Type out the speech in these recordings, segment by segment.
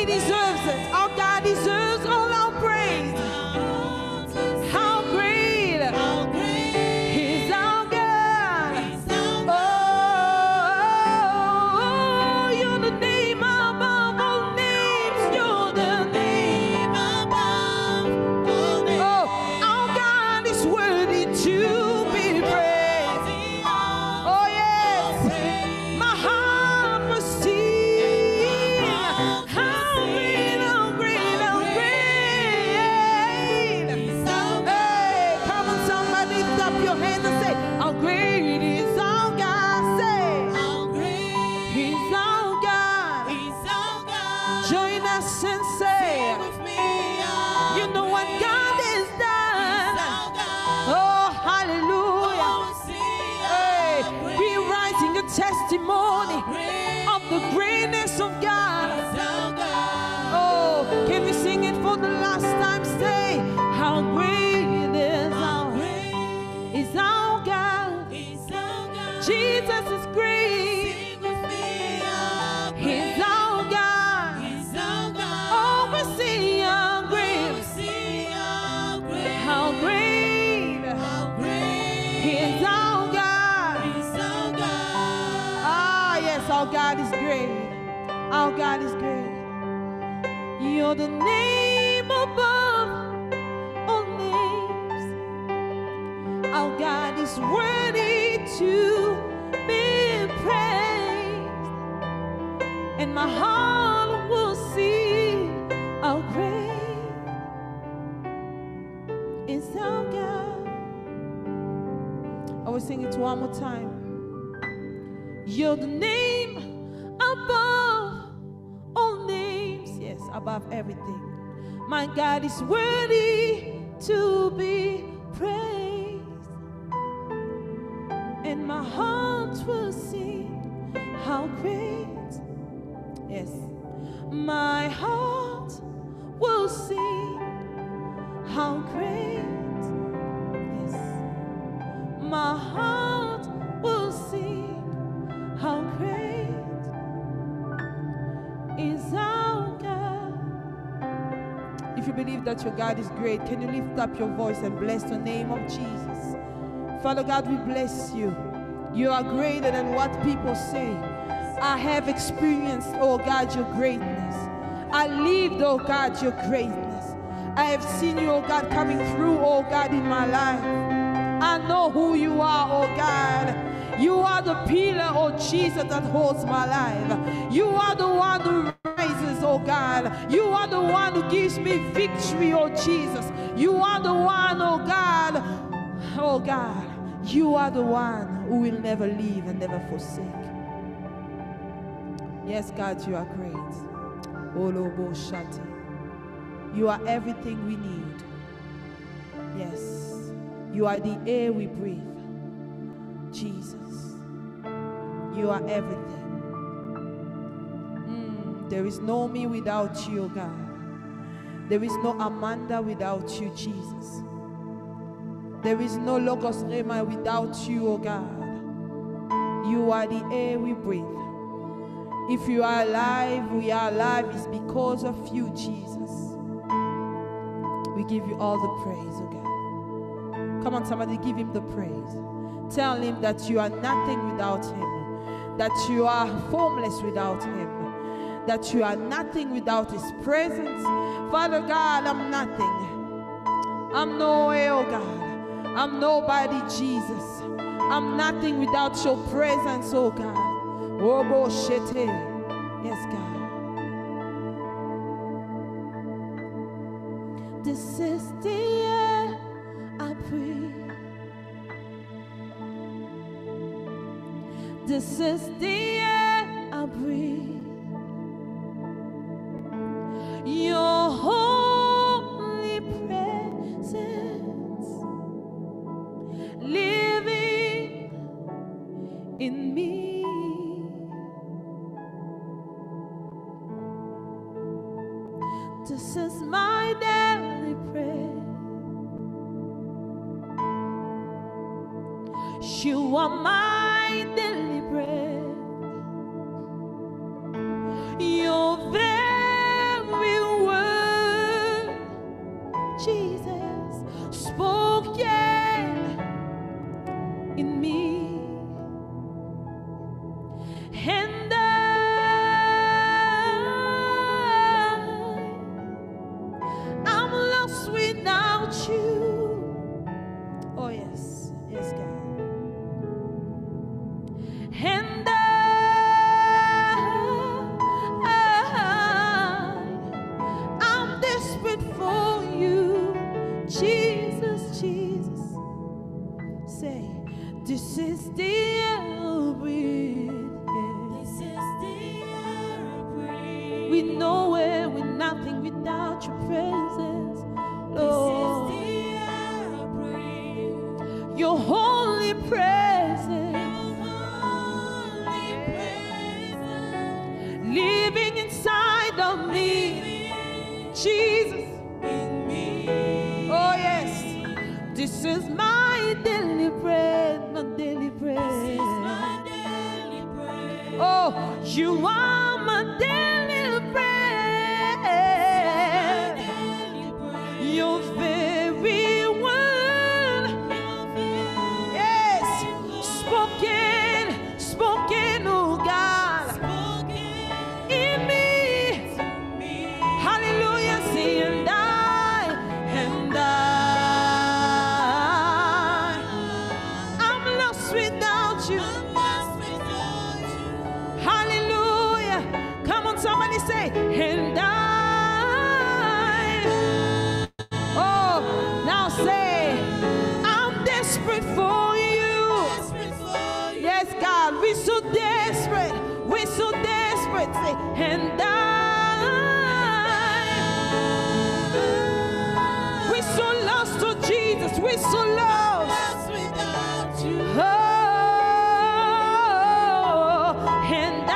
He deserves it. Our God deserves all our praise. How great is our God. Oh, you're the name above all names. You're the name above all names. Oh, our God is worthy to be praised. Oh, yes. My heart must sing. How great, how great, how great. Hey, come on, somebody, lift up your hands and say, how great is our God. Say, He's our God. Join us and say, you know what God has done. Oh, hallelujah. Hey, we're writing a testimony of the greatness of God. Oh, can we sing it for the last time? Say, how great is our God. Jesus is great. He's our God. Oh, we see how great. How great is our God. Ah, yes, our God is great. Our God is great. You're the name above all names. Our God is worthy to be praised. And my heart will see how great is our God. I will sing it one more time. You're the name above all names. Yes, above everything. My God is worthy to be praised. And my heart will sing how great. Yes, my heart will sing how great. Yes, my heart will sing how great is our God. If you believe that your God is great, can you lift up your voice and bless the name of Jesus? Father God, we bless you. You are greater than what people say. I have experienced, oh God, your greatness. I lived, oh God, your greatness. I have seen you, oh God, coming through, oh God, in my life. I know who you are, oh God. You are the pillar, oh Jesus, that holds my life. You are the one who rises, oh God. You are the one who gives me victory, oh Jesus. You are the one, oh God. Oh God, you are the one who will never leave and never forsake. Yes, God, you are great. Olobo Shati. You are everything we need. Yes, you are the air we breathe. Jesus, you are everything. There is no me without you, God. There is no Amanda without you, Jesus. There is no Logos Rema without you, oh God. You are the air we breathe. If you are alive, we are alive. It's because of you, Jesus. We give you all the praise, oh God. Come on, somebody, give him the praise. Tell him that you are nothing without him. That you are formless without him. That you are nothing without his presence. Father God, I'm nothing. I'm no way, oh God. I'm nobody, Jesus. I'm nothing without your presence, oh God. Oh, shete. Yes, God. This is the air I breathe. This is the air I breathe. Your holy presence living in me. This is my daily prayer. You are my daily bread. You're very Jesus, spoken in me. And I'm lost without you. Oh yes, yes God. And I'm desperate for you, Jesus, Jesus. Say, this is the air I breathe. This is the air I breathe. We're nowhere, we're nothing without your presence, Lord. This is the air I breathe. Your holy presence. Your holy presence. Living inside of me, Jesus. In me. Oh yes, this is my daily bread, my daily bread. This is my daily bread. Oh, you are my daily bread. This is my daily bread. Your very word, yes, spoken, spoken, oh God, spoken in me. Hallelujah, say and I'm lost without you. Hallelujah. Come on, somebody say, and oh, now say, I'm desperate for you. Yes, God, we're so desperate. We're so desperate. Say, and we're so lost to Jesus. We're so lost without you. Oh, and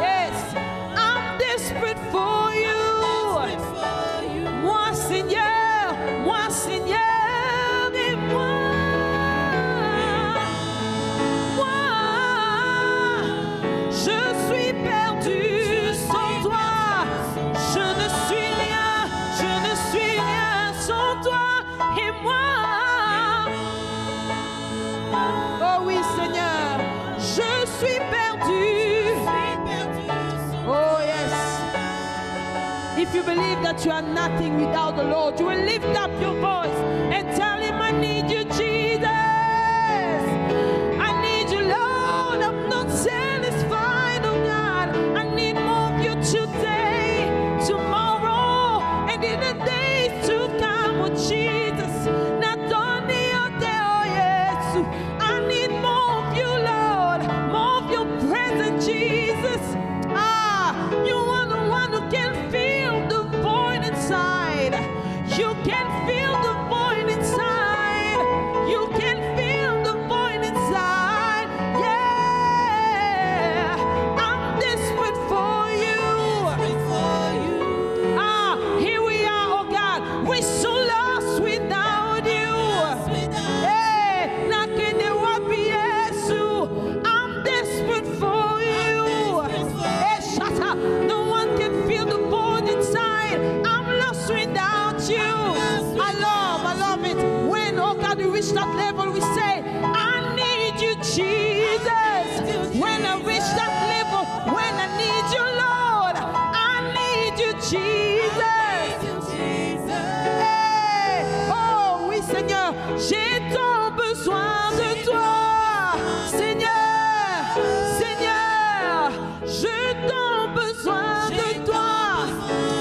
yes, I'm desperate for you. Moi, Seigneur, et moi, je suis perdu sans toi. Je ne suis rien sans toi et moi. Oh oui, Seigneur, je suis perdu. Oh yes. If you believe that you are nothing without the Lord, you will lift up your voice and tell him, I need you, Jesus. I need you, Lord. I'm not satisfied, oh God. I need more of you today, tomorrow, and in the days to come, oh Jesus. Not only your day, oh yes. I need more of you, Lord. More of your presence, Jesus. You are the one who can feel the void inside. You can feel the void inside. You can feel the void inside. Yeah, I'm desperate for you. Here we are, oh God. We're so lost without you. Hey, I'm desperate for you. Hey, shut up. No one can feel the void inside. I'm lost without you. I love it. When, oh God, we reach that level, we say, I need you, Jesus. When I reach that level, when I need you, Lord, I need you, Jesus. Hey, oh oui, Seigneur, j'ai tant besoin de toi. Seigneur, Seigneur, je t'en besoin de toi.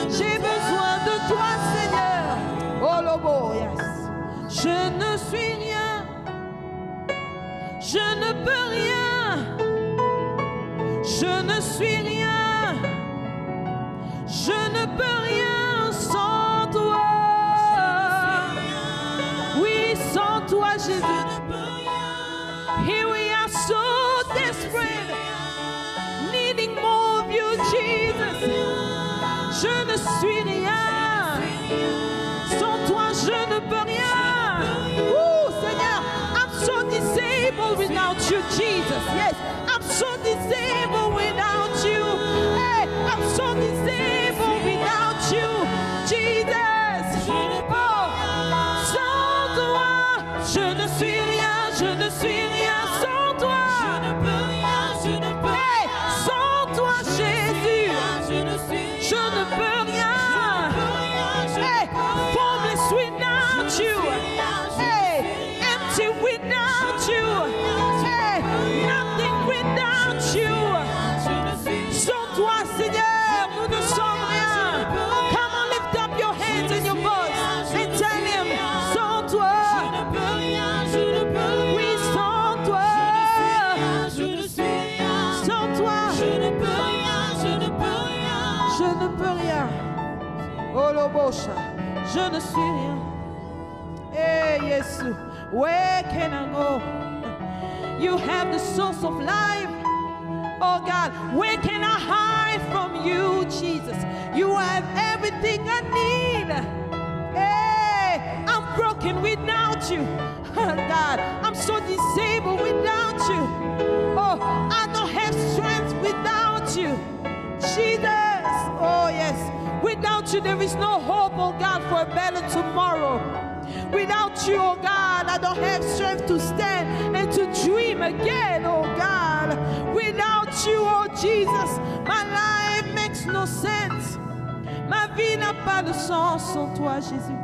J'ai besoin de toi, Seigneur. Oh, Lobo, yes. Je ne suis rien. Je ne peux rien. Je ne suis rien. Je ne peux rien sans toi. Oui, sans toi, Jésus. Here we are so desperate, needing more of you, Jesus. Je ne suis rien. Sans toi, je ne peux rien. Ooh, Seigneur, I'm so disabled without you, Jesus. Yes, I'm so disabled without you. Hey, I'm so disabled. Je ne peux rien. Hey, formless without you. Hey, empty without you. Hey, nothing without you. Sans toi, Seigneur, nous ne sommes rien. Come on, lift up your hands and your voice and tell him, sans toi. Oui, sans toi. Sans toi. Je ne peux rien. Oh, Lobosha. Je ne suis rien. Hey, Jesus, where can I go? You have the source of life. Oh God, where can I hide from you, Jesus? You have everything I need. Hey, I'm broken without you. God, I'm so disabled without you. Oh, I don't have strength without you. Jesus, oh yes. Without you, there is no hope, oh God, for a better tomorrow. Without you, oh God, I don't have strength to stand and to dream again, oh God. Without you, oh Jesus, my life makes no sense. Ma vie n'a pas de sens sans toi, Jésus.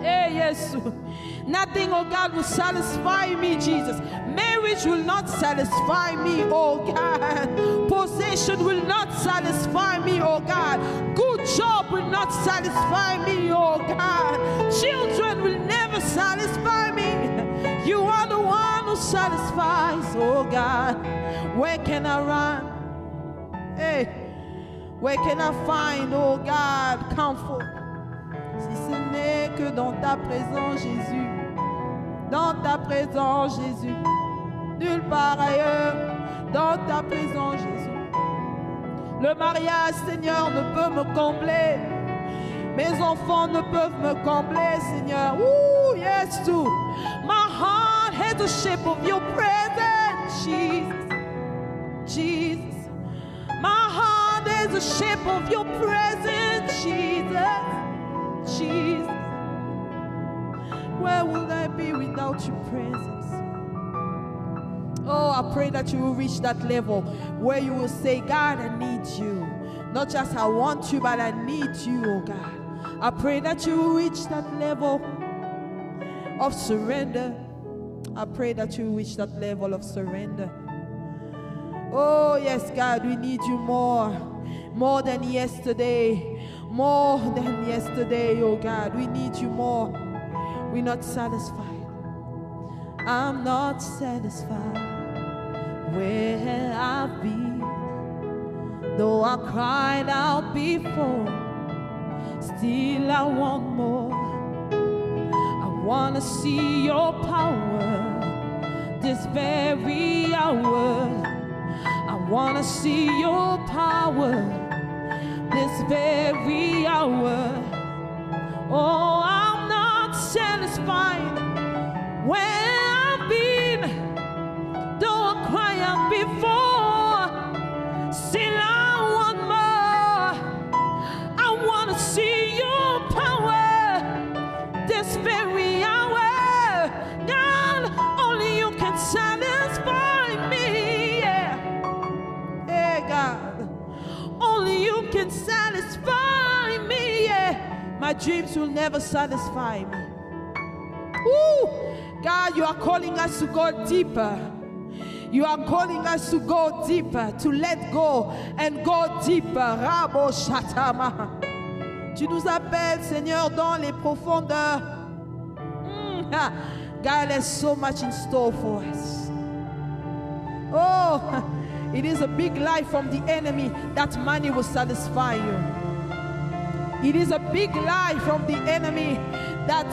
Hey, yes. Nothing, oh God, will satisfy me, Jesus. Marriage will not satisfy me, oh God. Possession will not satisfy me, oh God. Good job will not satisfy me, oh God. Children will never satisfy me. You are the one who satisfies, oh God. Where can I run? Hey, where can I find, oh God, comfort? Si ce n'est que dans ta présence, Jésus. Dans ta présence, Jésus. Nulle part ailleurs. Dans ta présence, Jésus. Le mariage, Seigneur, ne peut me combler. Mes enfants ne peuvent me combler, Seigneur. Ooh, yes, too. My heart has the shape of your presence, Jesus. Jesus. My heart has the shape of your presence, Jesus. Jesus. Where would I be without your presence? Oh, I pray that you will reach that level where you will say, God, I need you. Not just I want you, but I need you, oh God. I pray that you will reach that level of surrender. I pray that you will reach that level of surrender. Oh, yes, God, we need you more. More than yesterday. More than yesterday, oh God. We need you more. We're not satisfied. I'm not satisfied where I've been. Though I cried out before, still I want more. I want to see your power this very hour. I want to see your power this very hour. Oh, I'm not satisfied where I've been. Though I cry out before, still I want more. I want to see your power this very hour. God, only you can satisfy me. Yeah. Hey, God, only you can satisfy me. Yeah. My dreams will never satisfy me. Woo! God, you are calling us to go deeper. You are calling us to go deeper, to let go and go deeper. Rabo Shatama. Tu nous appelles, Seigneur, dans les profondeurs. God has so much in store for us. Oh, it is a big lie from the enemy that money will satisfy you. It is a big lie from the enemy that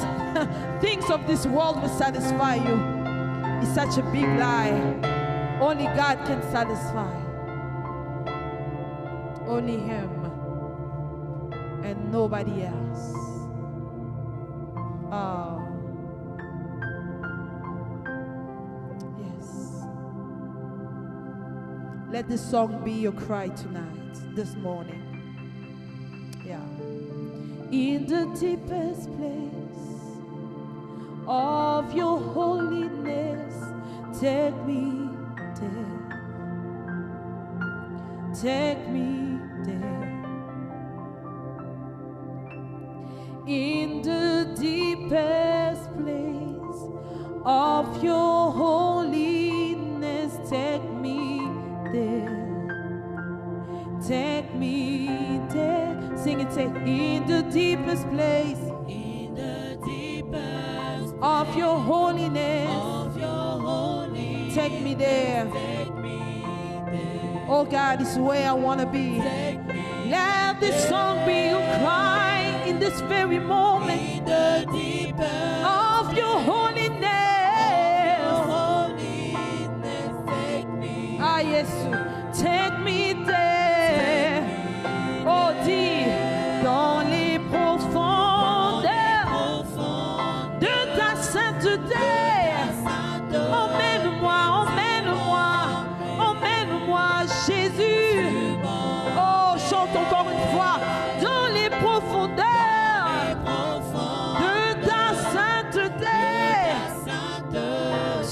things of this world will satisfy you. It's such a big lie. Only God can satisfy. Only Him and nobody else. Oh. Yes. Let this song be your cry tonight, this morning. Yeah. In the deepest place of your holiness, take me there. Take me there. me there. Sing it, say, in the deepest place of your holiness. Take me there. Oh God, this is where I want to be. Let this song be your cry in this very moment of your holiness. Ah, yes, take me there. Oh, dis, dans les profondeurs de ta sainteté. Emmène-moi, emmène-moi, emmène-moi, Jésus. Oh, chante encore une fois. Dans les profondeurs de ta sainteté.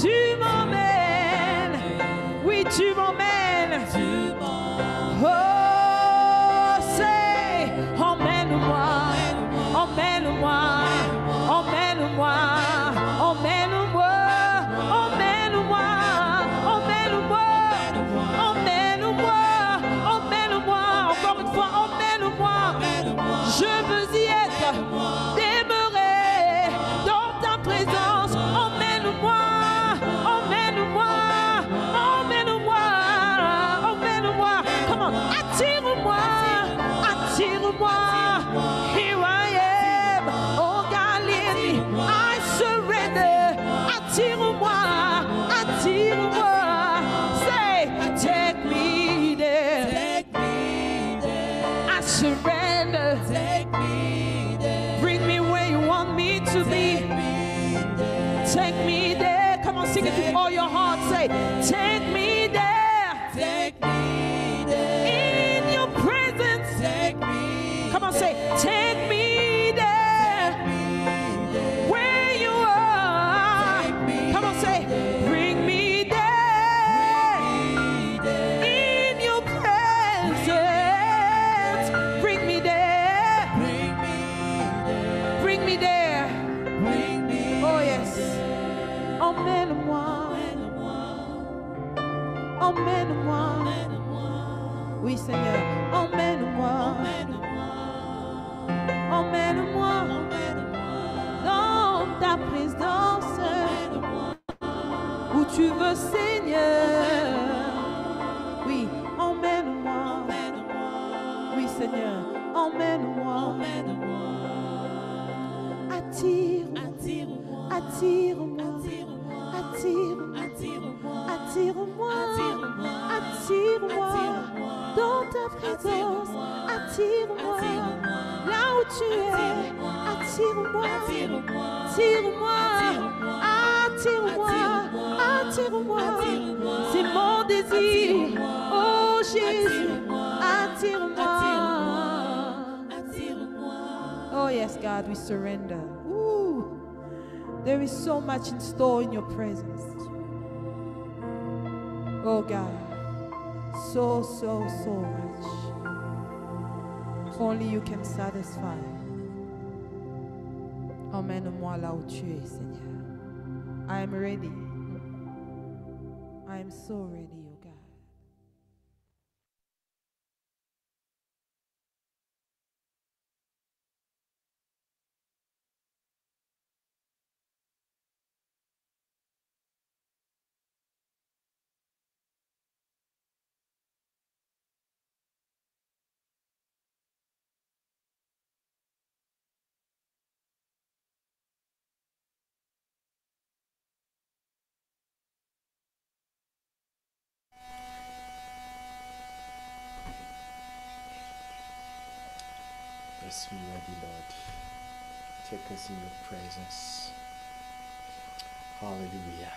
Tu m'emmènes. Oui, tu m'emmènes. Oh, c'est emmène-moi, emmène-moi, emmène-moi, emmène-moi, emmène-moi, emmène-moi, emmène-moi, emmène-moi, encore une fois, emmène-moi. Je veux y être, demeurer dans ta présence. Emmène-moi, emmène-moi, emmène-moi, emmène-moi. Come on, attire-moi, attire-moi. Here I am, oh God, lead me. I surrender. Attire-moi, attire-moi. Say, take me there. I surrender. Bring me where you want me to be. Take me there. Come on, sing it with all your heart. Say, take me there. In your presence. Come on, say, take me there. Where you are. Come on, say, bring me there. In your presence. Bring me there. Bring me there. Oh yes. Emmène-moi. Emmène-moi. Oui, Seigneur. Emmène-moi. Emmène-moi dans ta présence où tu veux, Seigneur. Oui, emmène-moi. Oui, Seigneur, emmène-moi. Attire-moi. Attire-moi. Attire-moi. Attire-moi dans ta présence. Attire-moi là où tu es. Attire-moi. Attire-moi. Attire-moi. Attire-moi. C'est mon désir. Oh Jésus. Attire-moi. Oh yes, God, we surrender. Ooh. There is so much in store in your presence. Oh God, so much. Only you can satisfy. Emmène-moi là où tu es, Seigneur. I am ready. I am so ready, oh God. Yes, we ready, Lord. Take us in your presence. Hallelujah.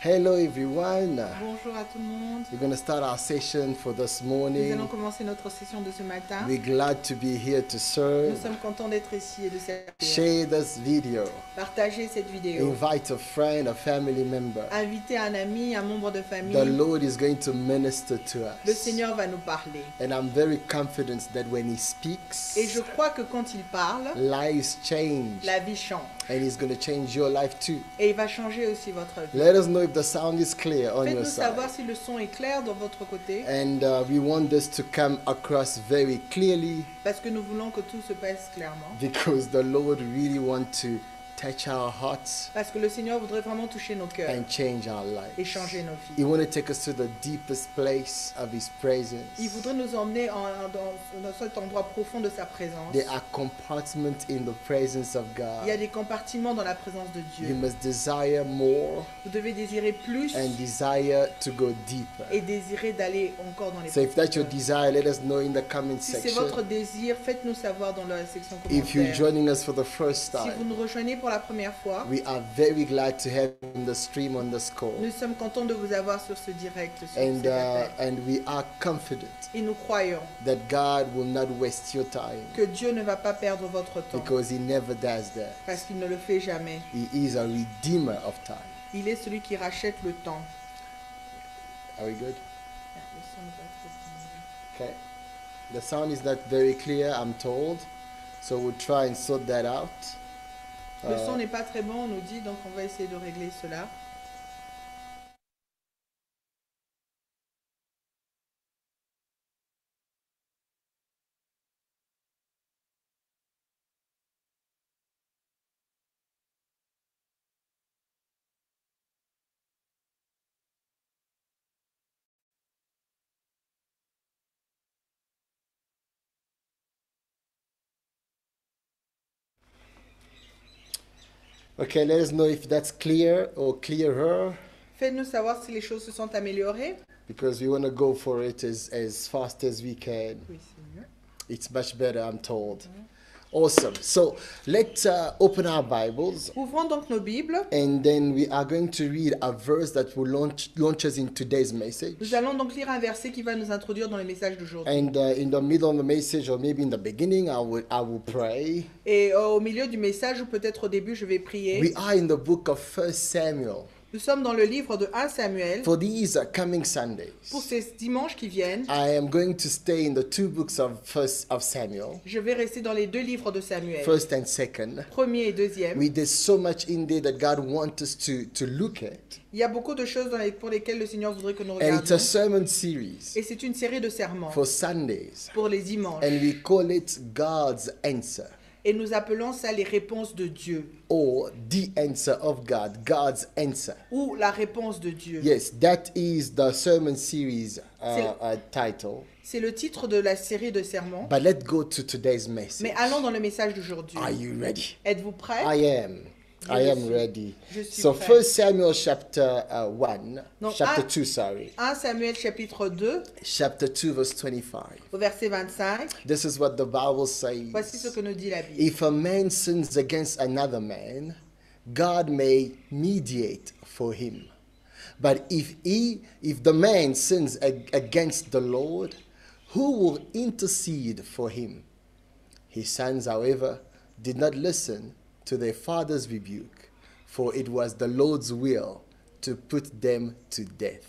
Hello everyone. Bonjour à tout le monde. We're going to start our session for this Nous allons morning. commencer notre session de ce matin. We're glad to be here to Nous serve. sommes contents d'être ici et de servir. Share this video. Partagez cette vidéo. Invite a friend, a family member. Invitez un ami, un membre de The famille. Lord is going to minister to Le us. Seigneur va nous parler. And I'm very confident that when He speaks, Et je crois que quand il parle, lives change. la vie change. And He's going to change your life too. Et il va changer aussi votre vie. Let us know if the sound is clear on your Faites-nous savoir side. si le son est clair de votre côté, And we want this to come across very clearly parce que nous voulons que tout se passe clairement. because the Lord really wants to touch our hearts Parce que le Seigneur voudrait vraiment toucher nos cœurs and change our et lives. changer nos He vies. wants to take us to the deepest place of His presence. Il voudrait nous emmener dans cet endroit profond de sa présence. There are compartments in the presence of Il y a God. des compartiments dans la présence de You Dieu. must desire more Vous devez désirer plus and desire to go deeper. et désirer d'aller encore dans les So if that's your profondeurs. desire, let us know in the comment Si c'est section. votre désir, faites-nous savoir dans la section If you're commentaires. joining us for the first Si vous time, nous rejoignez pour la première fois, we are very glad to have you in the stream on the score. nous sommes contents de vous avoir sur ce direct, sur And, cet appel. and we are confident Et nous croyons that God will not waste your time que Dieu ne va pas perdre votre temps, because He never does that. parce qu'il ne le fait jamais. He is a redeemer of time. Il est celui qui rachète le temps. Are we good? Okay. The sound is not very clear, I'm told. So we'll try and sort that out. Le son n'est pas très bon, on nous dit, donc on va essayer de régler cela. Okay, let us know if that's clear or clearer Faites-nous savoir si les choses se sont améliorées. because we want to go for it as fast as we can. Oui, c'est mieux. It's much better, I'm told. Awesome. So let's open our Bibles Ouvrons donc nos Bibles. and then we are going to read a verse that will launch us in today's message. Nous allons donc lire un verset qui va nous introduire dans le message d'aujourd'hui. And in the middle of the message, or maybe in the beginning, I will pray. Et au milieu du message, ou peut-être au début, je vais prier. We are in the book of 1 Samuel. Nous sommes dans le livre de 1 Samuel. For these coming Sundays, Pour ces dimanches qui viennent, I am going to stay in the two books of Samuel, je vais rester dans les deux livres de Samuel, first and second. premier et deuxième. There's so much in there that God wants us to look at. Il y a beaucoup de choses pour lesquelles le Seigneur voudrait que nous And it's regardions. a sermon series Et c'est une série de serments for Sundays. pour les dimanches. And we call it God's answer, Et nous appelons ça les réponses de Dieu, or the answer of God, God's answer. ou la réponse de Dieu. Yes, that is the sermon series title. C'est le titre de la série de sermons. But let's go to today's message. Mais allons dans le message d'aujourd'hui. Are you ready? Êtes-vous prêts? I am. I Je am suis- ready. je suis So prêt. 1 Samuel chapter 1, Donc, chapter un- 2, sorry. 1 Samuel chapitre 2, Chapter 2 verse 25. au verset 25. This is what the Bible says. Voici ce que nous dit la Bible. If a man sins against another man, God may mediate for him. But if the man sins against the Lord, who will intercede for him? His sons, however, did not listen to their father's rebuke, for it was the Lord's will to put them to death.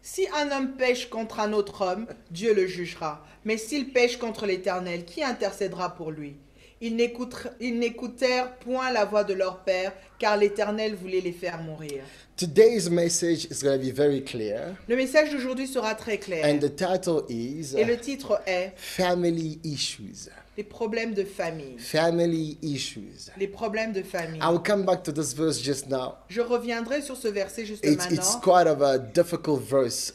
Si un homme pêche contre un autre homme, Dieu le jugera. Mais s'il pêche contre l'Éternel, qui intercédera pour lui? Ils n'écoutèrent point la voix de leur père, car l'Éternel voulait les faire mourir. Today's message is going to be very clear, Le message d'aujourd'hui sera très clair. and the title is Et le titre est Family Issues. Les problèmes de famille. Family Issues. Les problèmes de famille. I will come back to this verse just now. Je reviendrai sur ce verset juste It's maintenant. quite of a difficult verse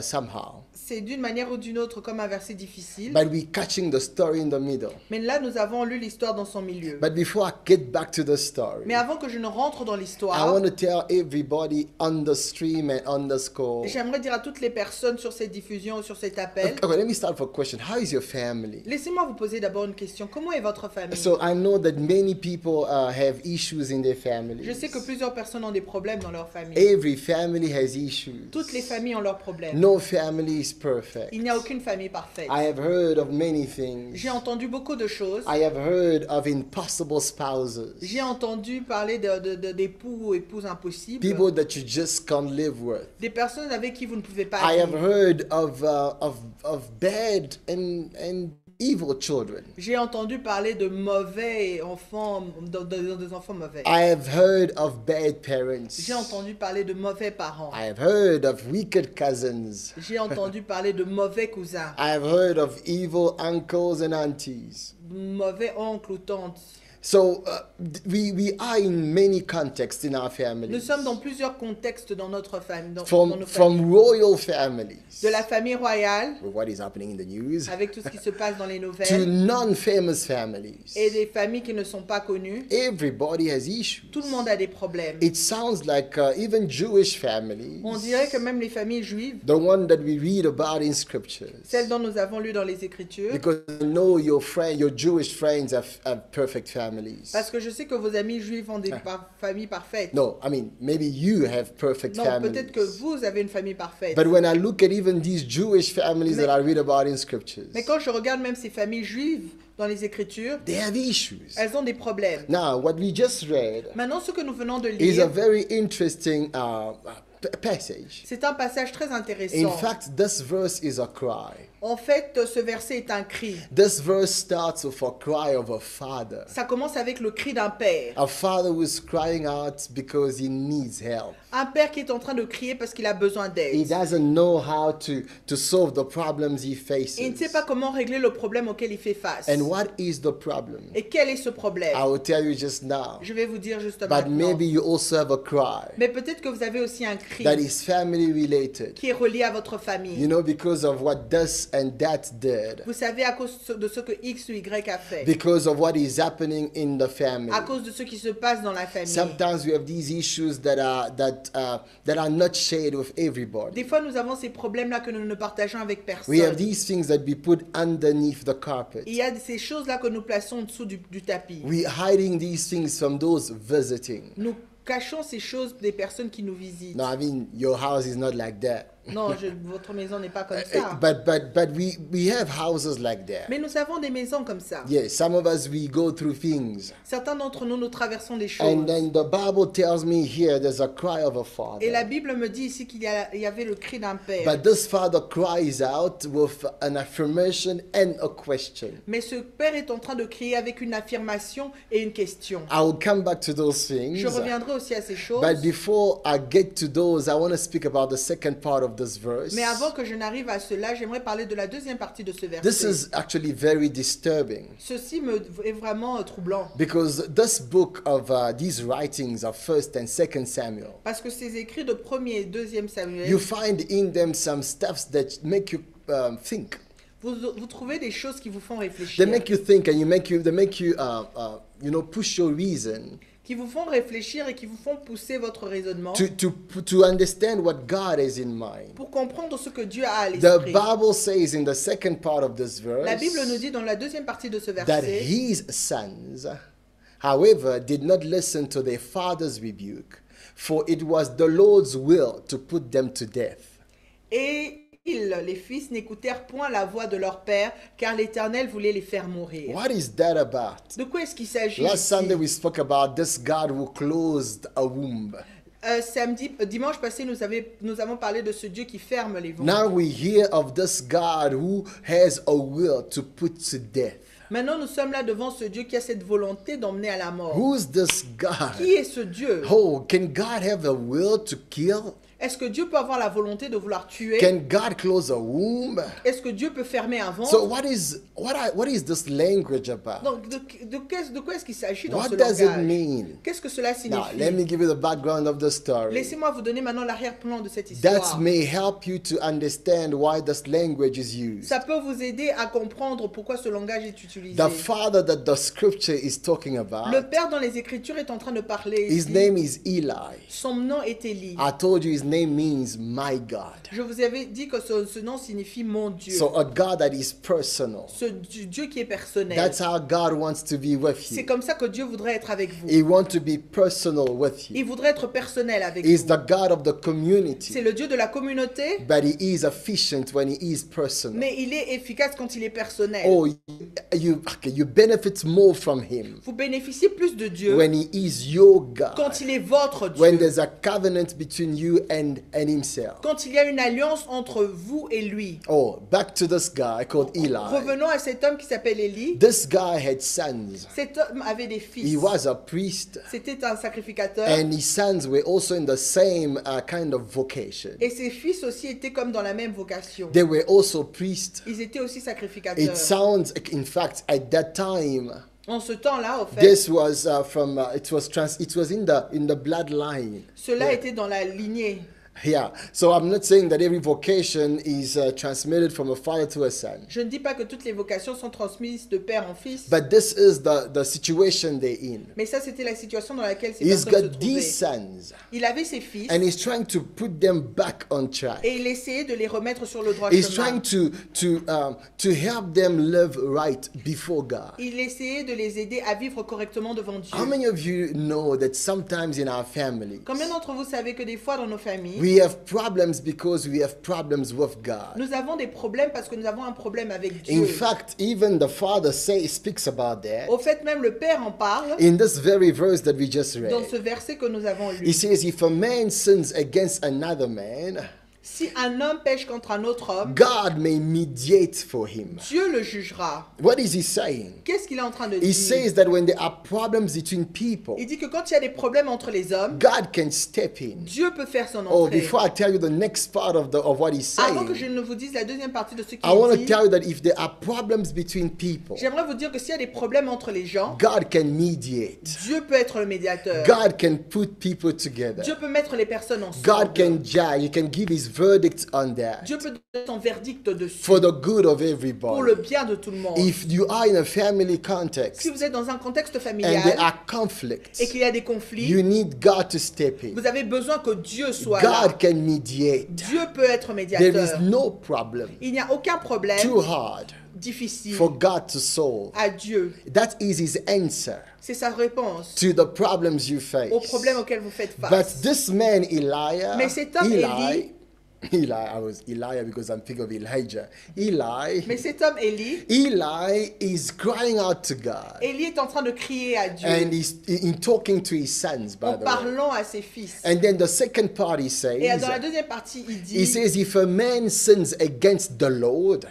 somehow. C'est d'une manière ou d'une autre comme un verset difficile. But we're catching the story in the middle. Mais là, nous avons lu l'histoire dans son milieu. But before I get back to the story, Mais avant que je ne rentre dans I l'histoire, want to tell everybody on the stream and on the score. j'aimerais dire à toutes les personnes sur cette diffusion ou sur cet appel, Okay, let me start with a question. How is your family? laissez-moi vous poser d'abord une question. Comment est votre famille? So I know that many people have issues in their Je families. sais que plusieurs personnes ont des problèmes dans leur famille. Every family has issues. Toutes les familles ont leurs problèmes. No family is perfect. Il n'y a aucune famille parfaite. I have heard of many things. J'ai entendu beaucoup de choses. I have heard of impossible spouses. J'ai entendu parler d'époux ou épouses impossibles. People that you just can't live with. Des personnes avec qui vous ne pouvez pas I have vivre. heard of bad and evil children. J'ai entendu parler de mauvais enfants, des enfants mauvais. I have heard of bad parents. J'ai entendu parler de mauvais parents. I have heard of wicked cousins. J'ai entendu parler de mauvais cousins, I have heard of evil uncles and aunties. mauvais oncles ou tantes. So we are in many contexts in our Nous families. sommes dans plusieurs contextes dans notre famille, dans nos familles. From royal families, De la famille royale, with what is happening in the news, avec tout ce qui se passe dans les to nouvelles, non-famous families. et des familles qui ne sont pas connues. Everybody has issues. Tout le monde a des problèmes. It sounds like even Jewish families, On dirait que même les familles juives, the one that we read about in scriptures, celles dont nous avons lu dans les Écritures, because I know your Jewish friends have perfect families. parce que je sais que vos amis juifs ont des familles parfaites. No, I mean maybe you have perfect Non, families. peut-être que vous avez une famille parfaite. But when I look at even these Jewish families that I read about in scriptures, Mais quand je regarde même ces familles juives dans les Écritures, they have issues. elles ont des problèmes. Now, what we just read Maintenant, ce que nous venons de is a lire, very interesting passage. c'est un passage très In intéressant. fact, this verse is a cry. En fait, ce verset est un cri. This verse starts with a cry of a father. Ça commence avec le cri d'un père. A father who is crying out because he needs help. Un père qui est en train de crier parce qu'il a besoin He d'aide. doesn't know how to solve the problems he faces. Il ne sait pas comment régler le problème auquel il fait face. And what is the problem? Et quel est ce problème? I will tell you just now. Je vais vous dire juste But maintenant. maybe you also have a cry Mais peut-être que vous avez aussi un cri that is family related. qui est relié à votre famille. You know, because of what this and that did. Vous savez, à cause de ce que X ou Y a fait. Because of what is happening in the family. À cause de ce qui se passe dans la famille. Sometimes we have these issues that are not shared with everybody. Des fois, nous avons ces problèmes-là que nous ne partageons avec personne. We have these things that we put underneath the carpet. Il y a ces choses-là que nous plaçons en dessous du tapis. We are hiding these things from those visiting. Nous cachons ces choses des personnes qui nous visitent. No, I mean, your house is not like that. Non, votre maison n'est pas comme ça. But we have houses like that. Mais nous avons des maisons comme ça. Yes, some of us, we go through things. Certains d'entre nous, nous traversons des And choses. then the Bible tells me here there's a cry of a Et la father. Bible me dit ici qu'il y avait le cri d'un père. But this father cries out with an affirmation and a question. Mais ce père est en train de crier avec une affirmation et une question. I will come back to those things. Je reviendrai aussi à ces choses. But before I get to those, I want to speak about the second part of this verse. Mais avant que je n'arrive à cela, j'aimerais parler de la deuxième partie de ce This verset. is actually very disturbing Ceci est vraiment troublant. because this book of these writings of 1st and 2nd Samuel, Parce que ces écrits de 1er et 2e Samuel, you find in them some stuffs that make you think. vous trouvez des choses qui vous font réfléchir. They make you think and they make you push your reason Qui vous font réfléchir et qui vous font pousser votre raisonnement to understand what God has in mind. pour comprendre ce que Dieu a à The l'esprit. Bible says in the second part of this La Bible nous verse dit dans la deuxième partie de ce that verset his sons, however, did not listen to their father's rebuke, for it was the Lord's will to put them to death. et les fils n'écoutèrent point la voix de leur père, car l'Éternel voulait les faire mourir. What is that about? De quoi est-ce qu'il s'agit Last ici? Sunday we spoke about this God who closed a womb. Dimanche passé, nous avons parlé de ce Dieu qui ferme les vents. Now we hear of this God who has a will to put to death. Maintenant, nous sommes là devant ce Dieu qui a cette volonté d'emmener à la mort. Who's this Qui God? est ce Dieu? Oh, can God have the will to kill? Est-ce que Dieu peut avoir la volonté de vouloir tuer? Can God close a womb? Est-ce que Dieu peut fermer un So ventre? what is this language about? Donc, de quoi est-ce qu'il s'agit dans What ce does it langage? mean? Qu'est-ce que cela Now, let me signifie? give you the background of the story. Laissez-moi vous donner maintenant l'arrière-plan de cette That histoire. may help you to understand why this language is used. Ça peut vous aider à comprendre pourquoi ce langage est utilisé. The father that the scripture is talking Le about, père dans les Écritures est en train de parler his ici. name is Eli. Son nom est Élie. I told you his name means my God. Je vous avais dit que ce nom signifie mon Dieu. So a God that is personal. Ce Dieu qui est personnel. That's how God wants to be with C'est you. comme ça que Dieu voudrait être avec vous. He wants to be personal with Il you. voudrait être personnel avec He's vous. the God of the C'est community, le Dieu de la communauté, but he is efficient when he is personal. mais il est efficace quand il est personnel. Oh, you benefit more from him Vous bénéficiez plus de Dieu when he is your God. quand il est votre When Dieu. there's a covenant between you and and himself. Quand il y a une alliance entre vous et lui. Oh, back to this guy called Eli. Revenons à cet homme qui s'appelle Élie. This guy had sons. Cet homme avait des fils. He was a priest, C'était un sacrificateur. and his sons were also in the same kind of vocation. Et ses fils aussi étaient comme dans la même vocation. They were also priests. Ils étaient aussi It sacrificateurs. sounds, in fact, at that time, En ce temps-là, au fait, this was it was in the bloodline. cela Yeah. était dans la lignée. Yeah. So I'm not saying that every vocation is transmitted from a father to a son, Je ne dis pas que toutes les vocations sont transmises de père en fils, but this is the situation they're in. mais ça c'était la situation dans laquelle ces He's personnes se got these trouvaient. sons, Il avait ses fils and he's trying to put them back on track. et il essayait de les remettre sur le droit He's chemin. trying to help them live right before God. Il essayait de les aider à vivre correctement devant Dieu. How many of you know that sometimes in our families Combien d'entre vous savez que des fois dans nos familles, we have problems because we have problems with God? nous avons des problèmes parce que nous avons un problème avec In Dieu. fact, even the Father speaks about that Au fait, même le Père en parle in this very verse that we just dans read. ce verset que nous avons He lu. says, if a man sins against another man, Si un homme pêche contre un autre homme, God may mediate for him. Dieu le jugera. What is he saying? Qu'est-ce qu'il est en train de He dire? says that when there are problems between people, Il dit que quand il y a des problèmes entre les hommes, God can step in. Dieu peut faire son Oh, entrée. before I tell you the next part of what he's Avant que je saying, ne vous dise la deuxième partie de ce qu'il I want to dit, tell you that if there are problems between people, j'aimerais vous dire que s'il y a des problèmes entre les gens, God can mediate. Dieu peut être le médiateur. God can put people together. Dieu peut mettre les personnes God ensemble. can judge. He can give his verdict on that Dieu peut donner son verdict dessus for the good of pour le everybody. bien de tout le monde. If you are in a family Si context vous êtes dans un contexte and there familial are conflicts, et qu'il y a des conflits, you need God to step in. vous avez besoin que Dieu soit là. God can mediate. Dieu peut être There is médiateur. no problem Il n'y a aucun problème too hard difficile for God to solve. à Dieu. That is his answer C'est sa réponse to the problems you face. aux problèmes auxquels vous faites But face. this man, Elijah, Mais cet homme, I was Elijah because I'm thinking of Elijah. Eli Mais cet homme Élie, is crying out to God. Élie est en train de crier à Dieu And he's in talking to his sons, by en the way. parlant à ses fils. And then the second part he Et says, dans la deuxième partie, il he dit, says, if a man sins against the Lord,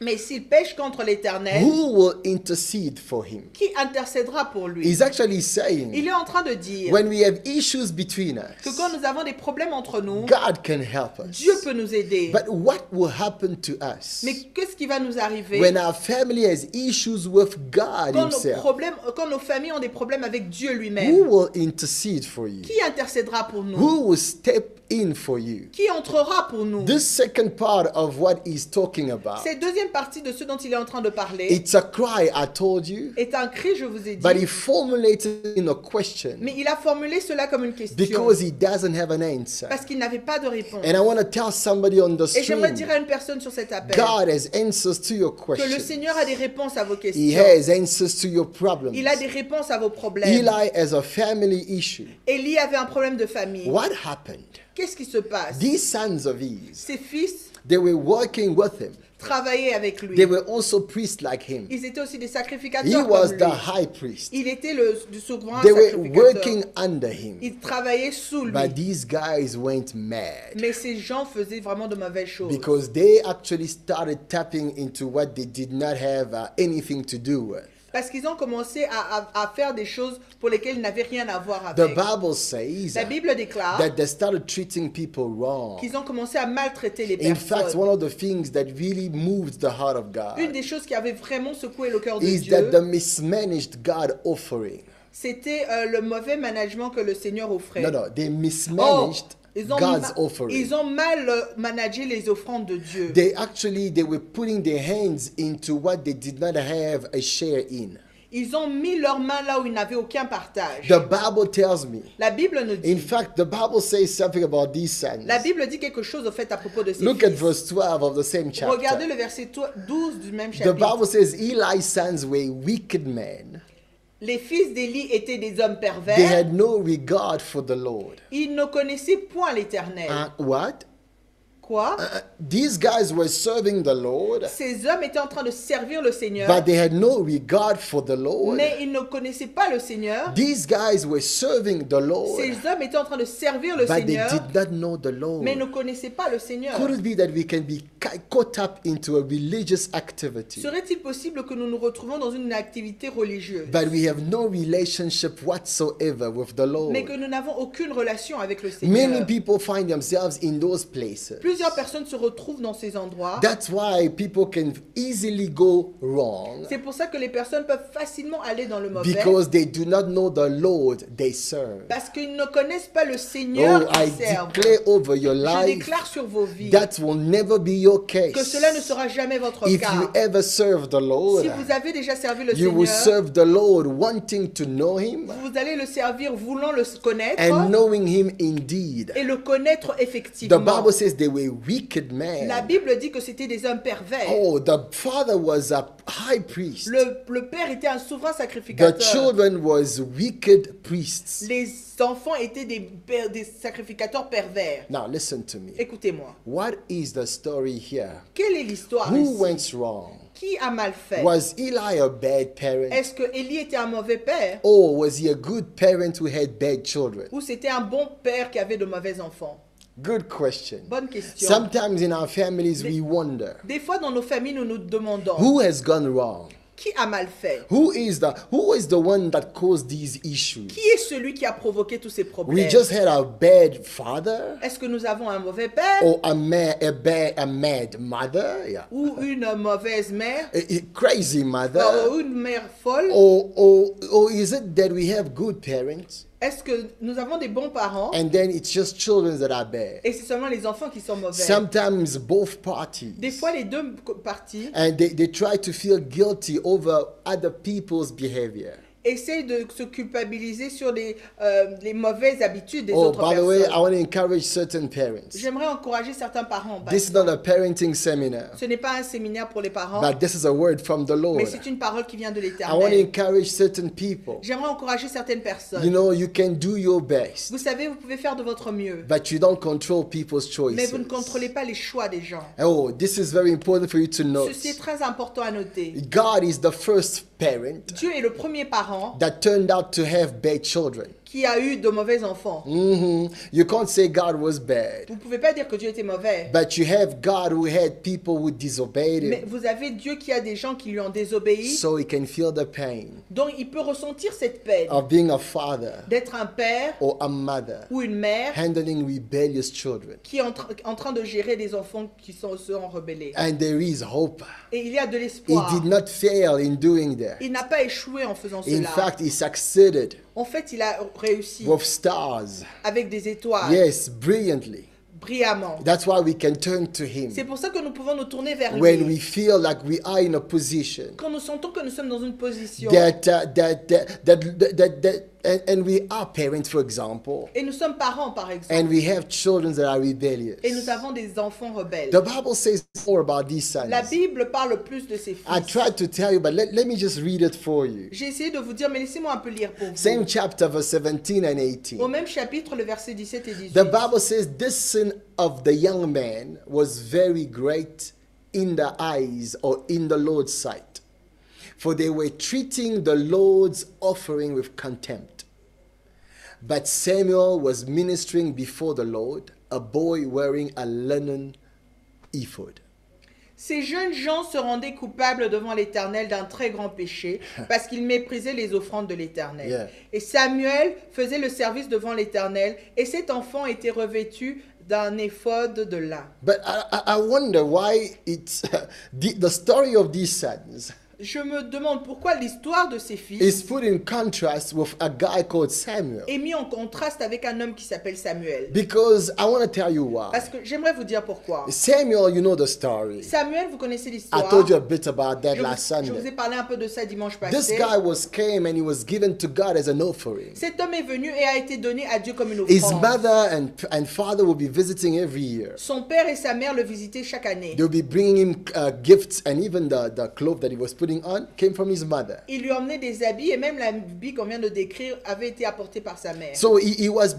mais s'il pêche contre l'Éternel, who will intercede for him? qui intercédera pour lui? He's actually Il saying, est en train de dire when we have issues between que us, quand nous avons des problèmes entre nous, God can help us. Dieu peut nous aider. But what will happen to us Mais qu'est-ce qui va nous arriver when our family has issues with God quand himself? quand nos familles ont des problèmes avec Dieu Who lui-même? will intercede for you? Qui intercédera pour nous? Who will step in for you? Qui entrera pour nous? This second part of what he's talking about, Cette deuxième partie de ce dont il est en train de parler it's a cry, I told you, est un cri, je vous ai but he dit, formulated in a question mais il a formulé cela comme une question because he doesn't have an answer. parce qu'il n'avait pas de réponse. And I want to tell somebody on the Et j'aimerais dire à stream, une personne sur cet appel God has answers to your que le questions. Seigneur a des réponses à vos He questions. has answers to your problems. Il a des réponses à vos problèmes. Eli has a family issue. Élie avait un problème de famille. What happened? Qu'est-ce qui se passe? These sons of his, Ses fils they were working with him. travaillaient avec lui. They were also priests like him. Ils étaient aussi des He sacrificateurs was comme the lui. high priest. Il était le souverain They were sacrificateur. working under him. Ils travaillaient sous lui. But these guys went mad Mais ces gens faisaient vraiment de mauvaises choses. because they actually started tapping into what they did not have anything to do with. Parce qu'ils ont commencé à faire des choses pour lesquelles ils n'avaient rien à voir The avec. Bible says La Bible déclare that they started treating people wrong. qu'ils ont commencé à maltraiter les In fact, personnes. one of the things that really moved the heart of Une God des choses qui avait vraiment secoué le cœur de is Dieu, that the mismanaged God offering. c'était le mauvais management que le Seigneur offrait. No, they mismanaged God's offering. Ils ont mal managé les offrandes de Dieu. They were putting their hands into what they did not have a share in. Ils ont mis leurs mains là où ils n'avaient aucun partage. The Bible tells me. La Bible nous dit. In fact, the Bible says something about these sons. La Bible dit quelque chose au fait à propos de ces Look fils. at verse 12 of the same chapter. Regardez le verset 12 du même The chapitre. Bible says Eli's sons were wicked men. Les fils d'Élie étaient des hommes They pervers. had no regard for the Lord. Ils ne connaissaient point l'Éternel. What? Quoi? These guys were serving the Lord, Ces hommes étaient en train de servir le Seigneur, but they had no regard for the Lord. mais ils ne connaissaient pas le Seigneur. These guys were serving the Lord, Ces hommes étaient en train de servir le but they Seigneur, did not know the Lord. mais ne connaissaient pas le Seigneur. Could it be that we can be caught up into a religious activity, Serait-il possible que nous nous retrouvons dans une activité religieuse, but we have no relationship whatsoever with the Lord? mais que nous n'avons aucune relation avec le Many Seigneur? people find themselves in those places. Plusieurs personnes se retrouvent dans ces endroits. That's why people can easily go wrong, C'est pour ça que les personnes peuvent facilement aller dans le mauvais, because they do not know the Lord they serve. parce qu'ils ne connaissent pas le Seigneur Oh, I qu'ils servent. declare over your Je life déclare sur vos vies that will never be your case. que cela ne sera jamais votre If cas. you ever serve the Lord, Si vous avez déjà servi le you will Seigneur, serve the Lord wanting to know Him vous allez le servir voulant le connaître and knowing Him indeed. et le connaître The effectivement. Bible says they were wicked men. La Bible dit que c'était des hommes pervers. Oh, the father was a high priest. Le père était un souverain The sacrificateur. children was wicked priests. Les enfants étaient des sacrificateurs pervers. Now listen to me. Écoutez-moi. What is the story here? Quelle est l'histoire Who ici? went wrong? Qui a mal fait? Was Eli a bad parent? Est-ce que Élie était un mauvais père Or was he a good parent who had bad children? ou c'était un bon père qui avait de mauvais enfants? Good question. Bonne question. Sometimes in our families we wonder, Des fois dans nos familles, nous nous demandons who has gone wrong? qui a mal fait? Who is the one that caused these issues? Qui est celui qui a provoqué tous ces We problèmes? just had a bad father Est-ce que nous avons un mauvais père or a mad mother? Yeah. ou une mauvaise mère A crazy mother? ou une mère folle? Or is it that we have good parents Est-ce que nous avons des bons parents and then it's just children that are bad? et c'est seulement les enfants qui sont mauvais? Sometimes both parties. Des fois, les deux parties And they try to feel guilty over other people's behavior. essayent de se culpabiliser sur les mauvaises habitudes des Oh, autres by the way, I personnes. want to encourage certain parents. J'aimerais encourager certains parents. This is not a parenting seminar, Ce n'est pas un séminaire pour les parents, but this is a word from the mais Lord. c'est une parole qui vient de I want to l'Éternel. encourage certain people. J'aimerais encourager certaines personnes. You know, you can do your best, Vous savez, vous pouvez faire de votre mieux, but you don't control people's mais vous ne choices. contrôlez pas les choix des gens. Oh, this is very important for you to note. Ceci est très important à noter. God is the first parent Dieu est le premier parent that turned out to have bad children. qui a eu de mauvais enfants. You can't say God was bad, Vous ne pouvez pas dire que Dieu était mauvais, but you have God who had people who disobeyed mais him, vous avez Dieu qui a des gens qui lui ont désobéi, so he can feel the pain dont il peut ressentir cette peine of being a father d'être un père or a mother ou une mère handling rebellious children. qui est en train de gérer des enfants qui seront rebellés. And there is hope. Et il y a de He l'espoir. did not fail in doing that. Il n'a pas échoué en faisant In cela. fact, he succeeded En fait, il a réussi with stars. avec des étoiles, Yes, brilliantly. brillamment. That's why we can turn to him C'est pour ça que nous pouvons nous tourner vers when lui. we feel like we are in a position Quand nous sentons que nous sommes dans une position and we are parents, for example, et nous sommes parents, par exemple, and we have children that are rebellious. et nous avons des enfants rebelles. The Bible says more about these La sons. Bible parle plus de ses I fils. tried to tell you, but let me just read it for you. J'ai essayé de vous dire, mais laissez-moi un peu lire pour vous. Same chapter, verse 17 and 18. Au même chapitre, le verset 17 et 18. The Bible says this sin of the young man was very great in the eyes or in the Lord's sight, for they were treating the Lord's offering with contempt. But Samuel was ministering before the Lord, a boy wearing a linen ephod. Ces jeunes gens se rendaient coupables devant l'Éternel d'un très grand péché parce qu'ils méprisaient les offrandes de l'Éternel. Yeah. Et Samuel faisait le service devant l'Éternel et cet enfant était revêtu d'un éphod de lin. But I wonder why it's the story of these sons Je me demande pourquoi l'histoire de ces is fils put in contrast with a guy called Samuel. est mise en contraste avec un homme qui s'appelle Samuel. Because I want to tell you why. Parce que j'aimerais vous dire pourquoi. Samuel, you know the story. Samuel, vous connaissez I l'histoire. told you a bit about that last Je vous ai Sunday. parlé un peu de ça dimanche This passé. guy came and he was given to God as an offering. Cet homme est venu et a été donné à Dieu comme une His offrande. mother and father will be visiting every year. Son père et sa mère le visitaient chaque année. They'll be bringing him gifts and even the cloth that he was putting putting on came from his mother. Il lui emmenait des habits et même l'habit qu'on vient de décrire avait été apporté par sa mère. So he was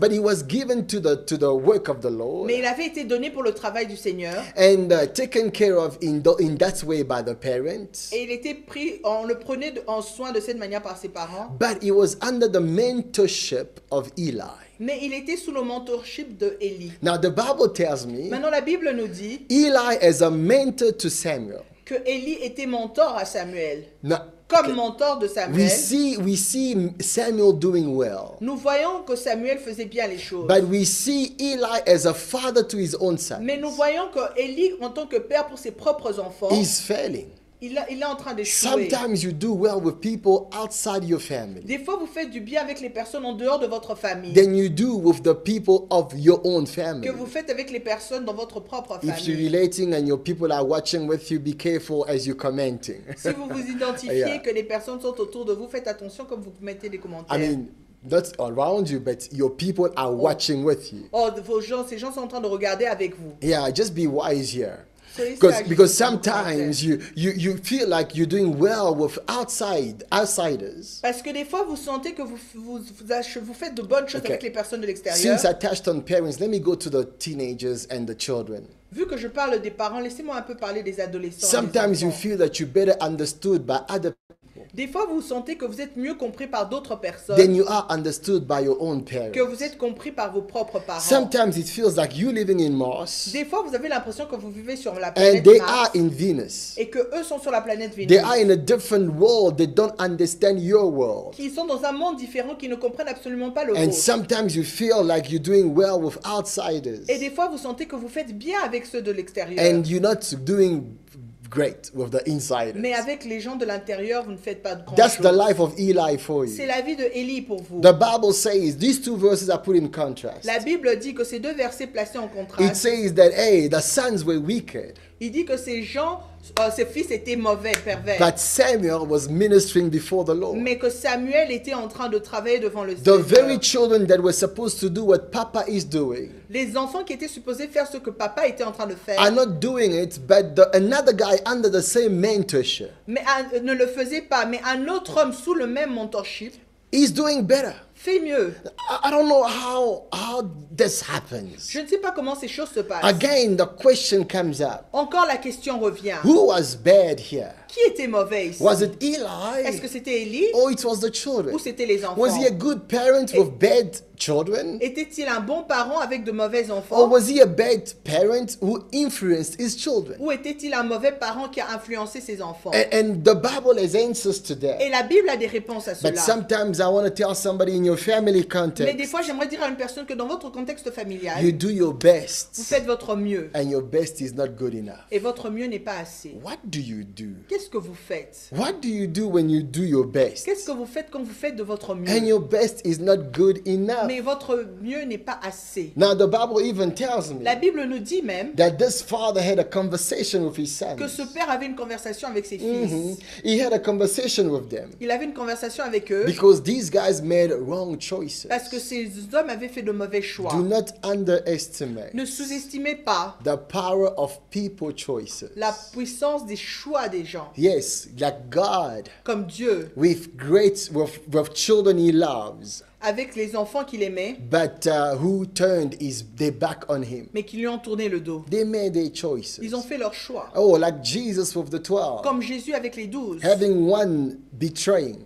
given to the work of the Lord Mais il avait été donné pour le travail du Seigneur and taken care of in that way by the parents. et il était pris, on le prenait en soin de cette manière par ses parents. But he was under the mentorship of Eli. Mais il était sous le mentorship de Élie. Now the Bible tells me Maintenant la Bible nous dit Eli is a mentor to Samuel. que Élie était mentor à Samuel. Now, Comme mentor de Samuel, we see Samuel doing well. nous voyons que Samuel faisait bien les choses. But we see Eli as a father to his own son. Mais nous voyons que Élie, en tant que père pour ses propres enfants, He's failing. il est en train d'échouer. Sometimes you do well with people outside your family Des fois, vous faites du bien avec les personnes en dehors de votre famille than you do with the people of your own family. que vous faites avec les personnes dans votre propre If you're famille. relating and your people are watching with you, be careful as you're commenting. Si vous vous identifiez Yeah. que les personnes sont autour de vous, faites attention comme vous mettez des commentaires. I mean, not around you, but your people are watching with you. Oh, ces gens sont en train de regarder avec vous. Yeah, just be wise here. Soyez sages Because dans vos commentaires. sometimes you feel like you're doing well with outsiders. Parce que des fois, vous sentez que vous faites de bonnes choses Okay. avec les personnes de l'extérieur. Since I touched on parents, let me go to the teenagers and the children. Vu que je parle des parents, laissez-moi un peu parler des adolescents. et des Sometimes you enfants. feel that you're better understood by other people Des fois, vous sentez que vous êtes mieux compris par d'autres than personnes, you are understood by your own parents. que vous êtes compris par vos propres parents. Sometimes it feels like you living in Mars Des fois, vous avez l'impression que vous vivez sur la and planète they Mars are in Venus. et que eux sont sur la planète They Vénus. are in a different world. They don't understand your world. Qui sont dans un monde différent, qui ne comprennent absolument pas le And vôtre. sometimes you feel like you're doing well with outsiders Et des fois, vous sentez que vous faites bien avec ceux de l'extérieur. and you're not doing great with the insiders. Mais avec les gens de l'intérieur, vous ne faites pas de grand That's the chose. life of Eli for C'est you. la vie de Élie pour vous. The Bible says these two verses are put in contrast. La Bible dit que ces deux versets placés en It contraste, says that, hey, the sons were wicked, il dit que ces gens, ces fils étaient mauvais, pervers. but Samuel was ministering before the Lord. Mais que Samuel était en train de travailler devant le The Seigneur. very children that were supposed to do what Papa is doing Les enfants qui étaient supposés faire ce que papa était en train de faire, are not doing it, but another guy under the same mentorship mais ne le faisaient pas. Mais un autre homme sous le même mentorship is doing better. fait mieux. I don't know how this happens. Je ne sais pas comment ces choses se passent. Again, the question comes up. Encore la question revient. Who was bad here? Qui était mauvais ici? Was it Est-ce que Eli c'était Élie or it was the children? ou c'était les enfants? Was he a good parent with bad children? Était-il un bon parent avec de mauvais Or enfants? was he a bad parent who influenced his children? Ou était-il un mauvais parent qui a influencé ses enfants? And the Bible has answers to that. Et la Bible a des réponses à But cela. sometimes I want to tell somebody in your family Mais des context, fois, j'aimerais dire à une personne que dans votre contexte familial, you do your vous best faites votre mieux. and your best is not good enough. Et votre mieux n'est pas assez. What do you do? Qu'est-ce que vous faites? What do you do when you do your best Qu'est-ce que vous faites quand vous faites de votre and mieux? your best is not good enough? Mais votre mieux n'est pas assez. Now the Bible even tells me La Bible nous dit même that this father had a conversation with his que ce sons. père avait une conversation avec ses Mhm. fils. He had a conversation with them Il avait une conversation avec eux because these guys made wrong choices. parce que ces hommes avaient fait de mauvais choix. Do not underestimate Ne sous-estimez pas the power of people choices. la puissance des choix des gens. Yes, like God Comme Dieu, with with children he loves, avec les enfants qu'il aimait, but who turned their back on him. mais qui lui ont tourné le dos. They made their choices. Ils ont fait leur choix. Oh, like Jesus with the 12, Comme Jésus avec les 12, having one betraying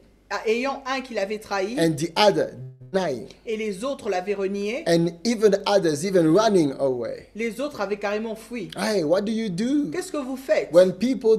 ayant un qui l'avait trahi and the other denying, et les autres l'avaient renié, and even others even running away. les autres avaient carrément fui. Hey, what do you do Qu'est-ce que vous faites when people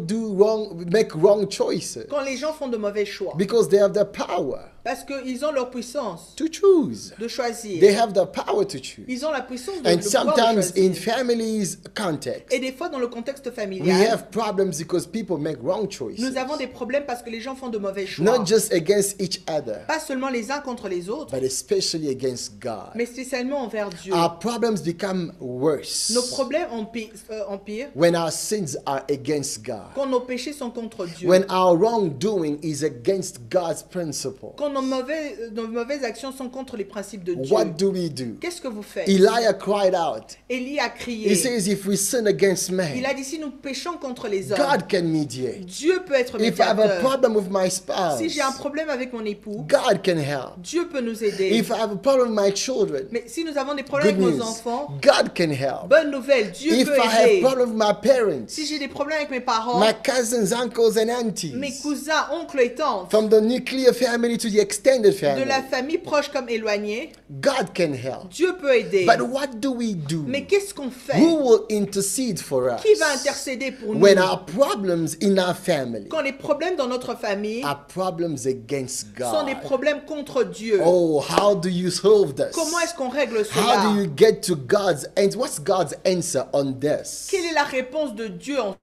make wrong choices? quand les gens font de mauvais choix? Because they have the power Parce qu'ils ont leur puissance to choose. de choisir. They have the power to choose. Ils ont la puissance de And pouvoir de sometimes in choisir. families context, Et des fois, dans le contexte we familial, have problems because people make wrong choices. nous avons des problèmes parce que les gens font de mauvais choix. Not just against each other, Pas seulement les uns contre les autres, but especially against God, mais spécialement envers Dieu. our problems become worse Nos problèmes empirent when our sins are against God, quand nos péchés sont contre Dieu. when our wrongdoing is against God's principle. Quand nos mauvaises actions sont contre les principes de Dieu. What do we do? Qu'est-ce que vous faites? Elijah cried out. Élie a He crié. says, if we sin against Il man, a dit, si nous péchons contre les hommes, God can mediate. Dieu peut être If I have a médiateur. problem with my spouse, Si j'ai un problème avec mon époux, God can help. Dieu peut nous aider. If I have a problem with my children, Mais si nous avons des problèmes good avec news, nos enfants, God can help. bonne nouvelle, Dieu If peut I have aider. problem with my parents, Si j'ai des problèmes avec mes parents, my cousins, uncles, and mes aunties, cousins, oncles et tantes, from the nuclear family to the extended de family, la famille proche comme éloignée, God can help. Dieu peut aider. But what do we do? Mais qu'est-ce qu'on fait? Who will intercede for us Qui va intercéder pour nous when our problems in our family quand les problèmes dans notre famille are problems against sont des God? problèmes contre Dieu? Oh, how do you solve this? Comment est-ce qu'on règle How cela? do you get to God's answer? What's God's answer on this Quelle est la réponse de Dieu en...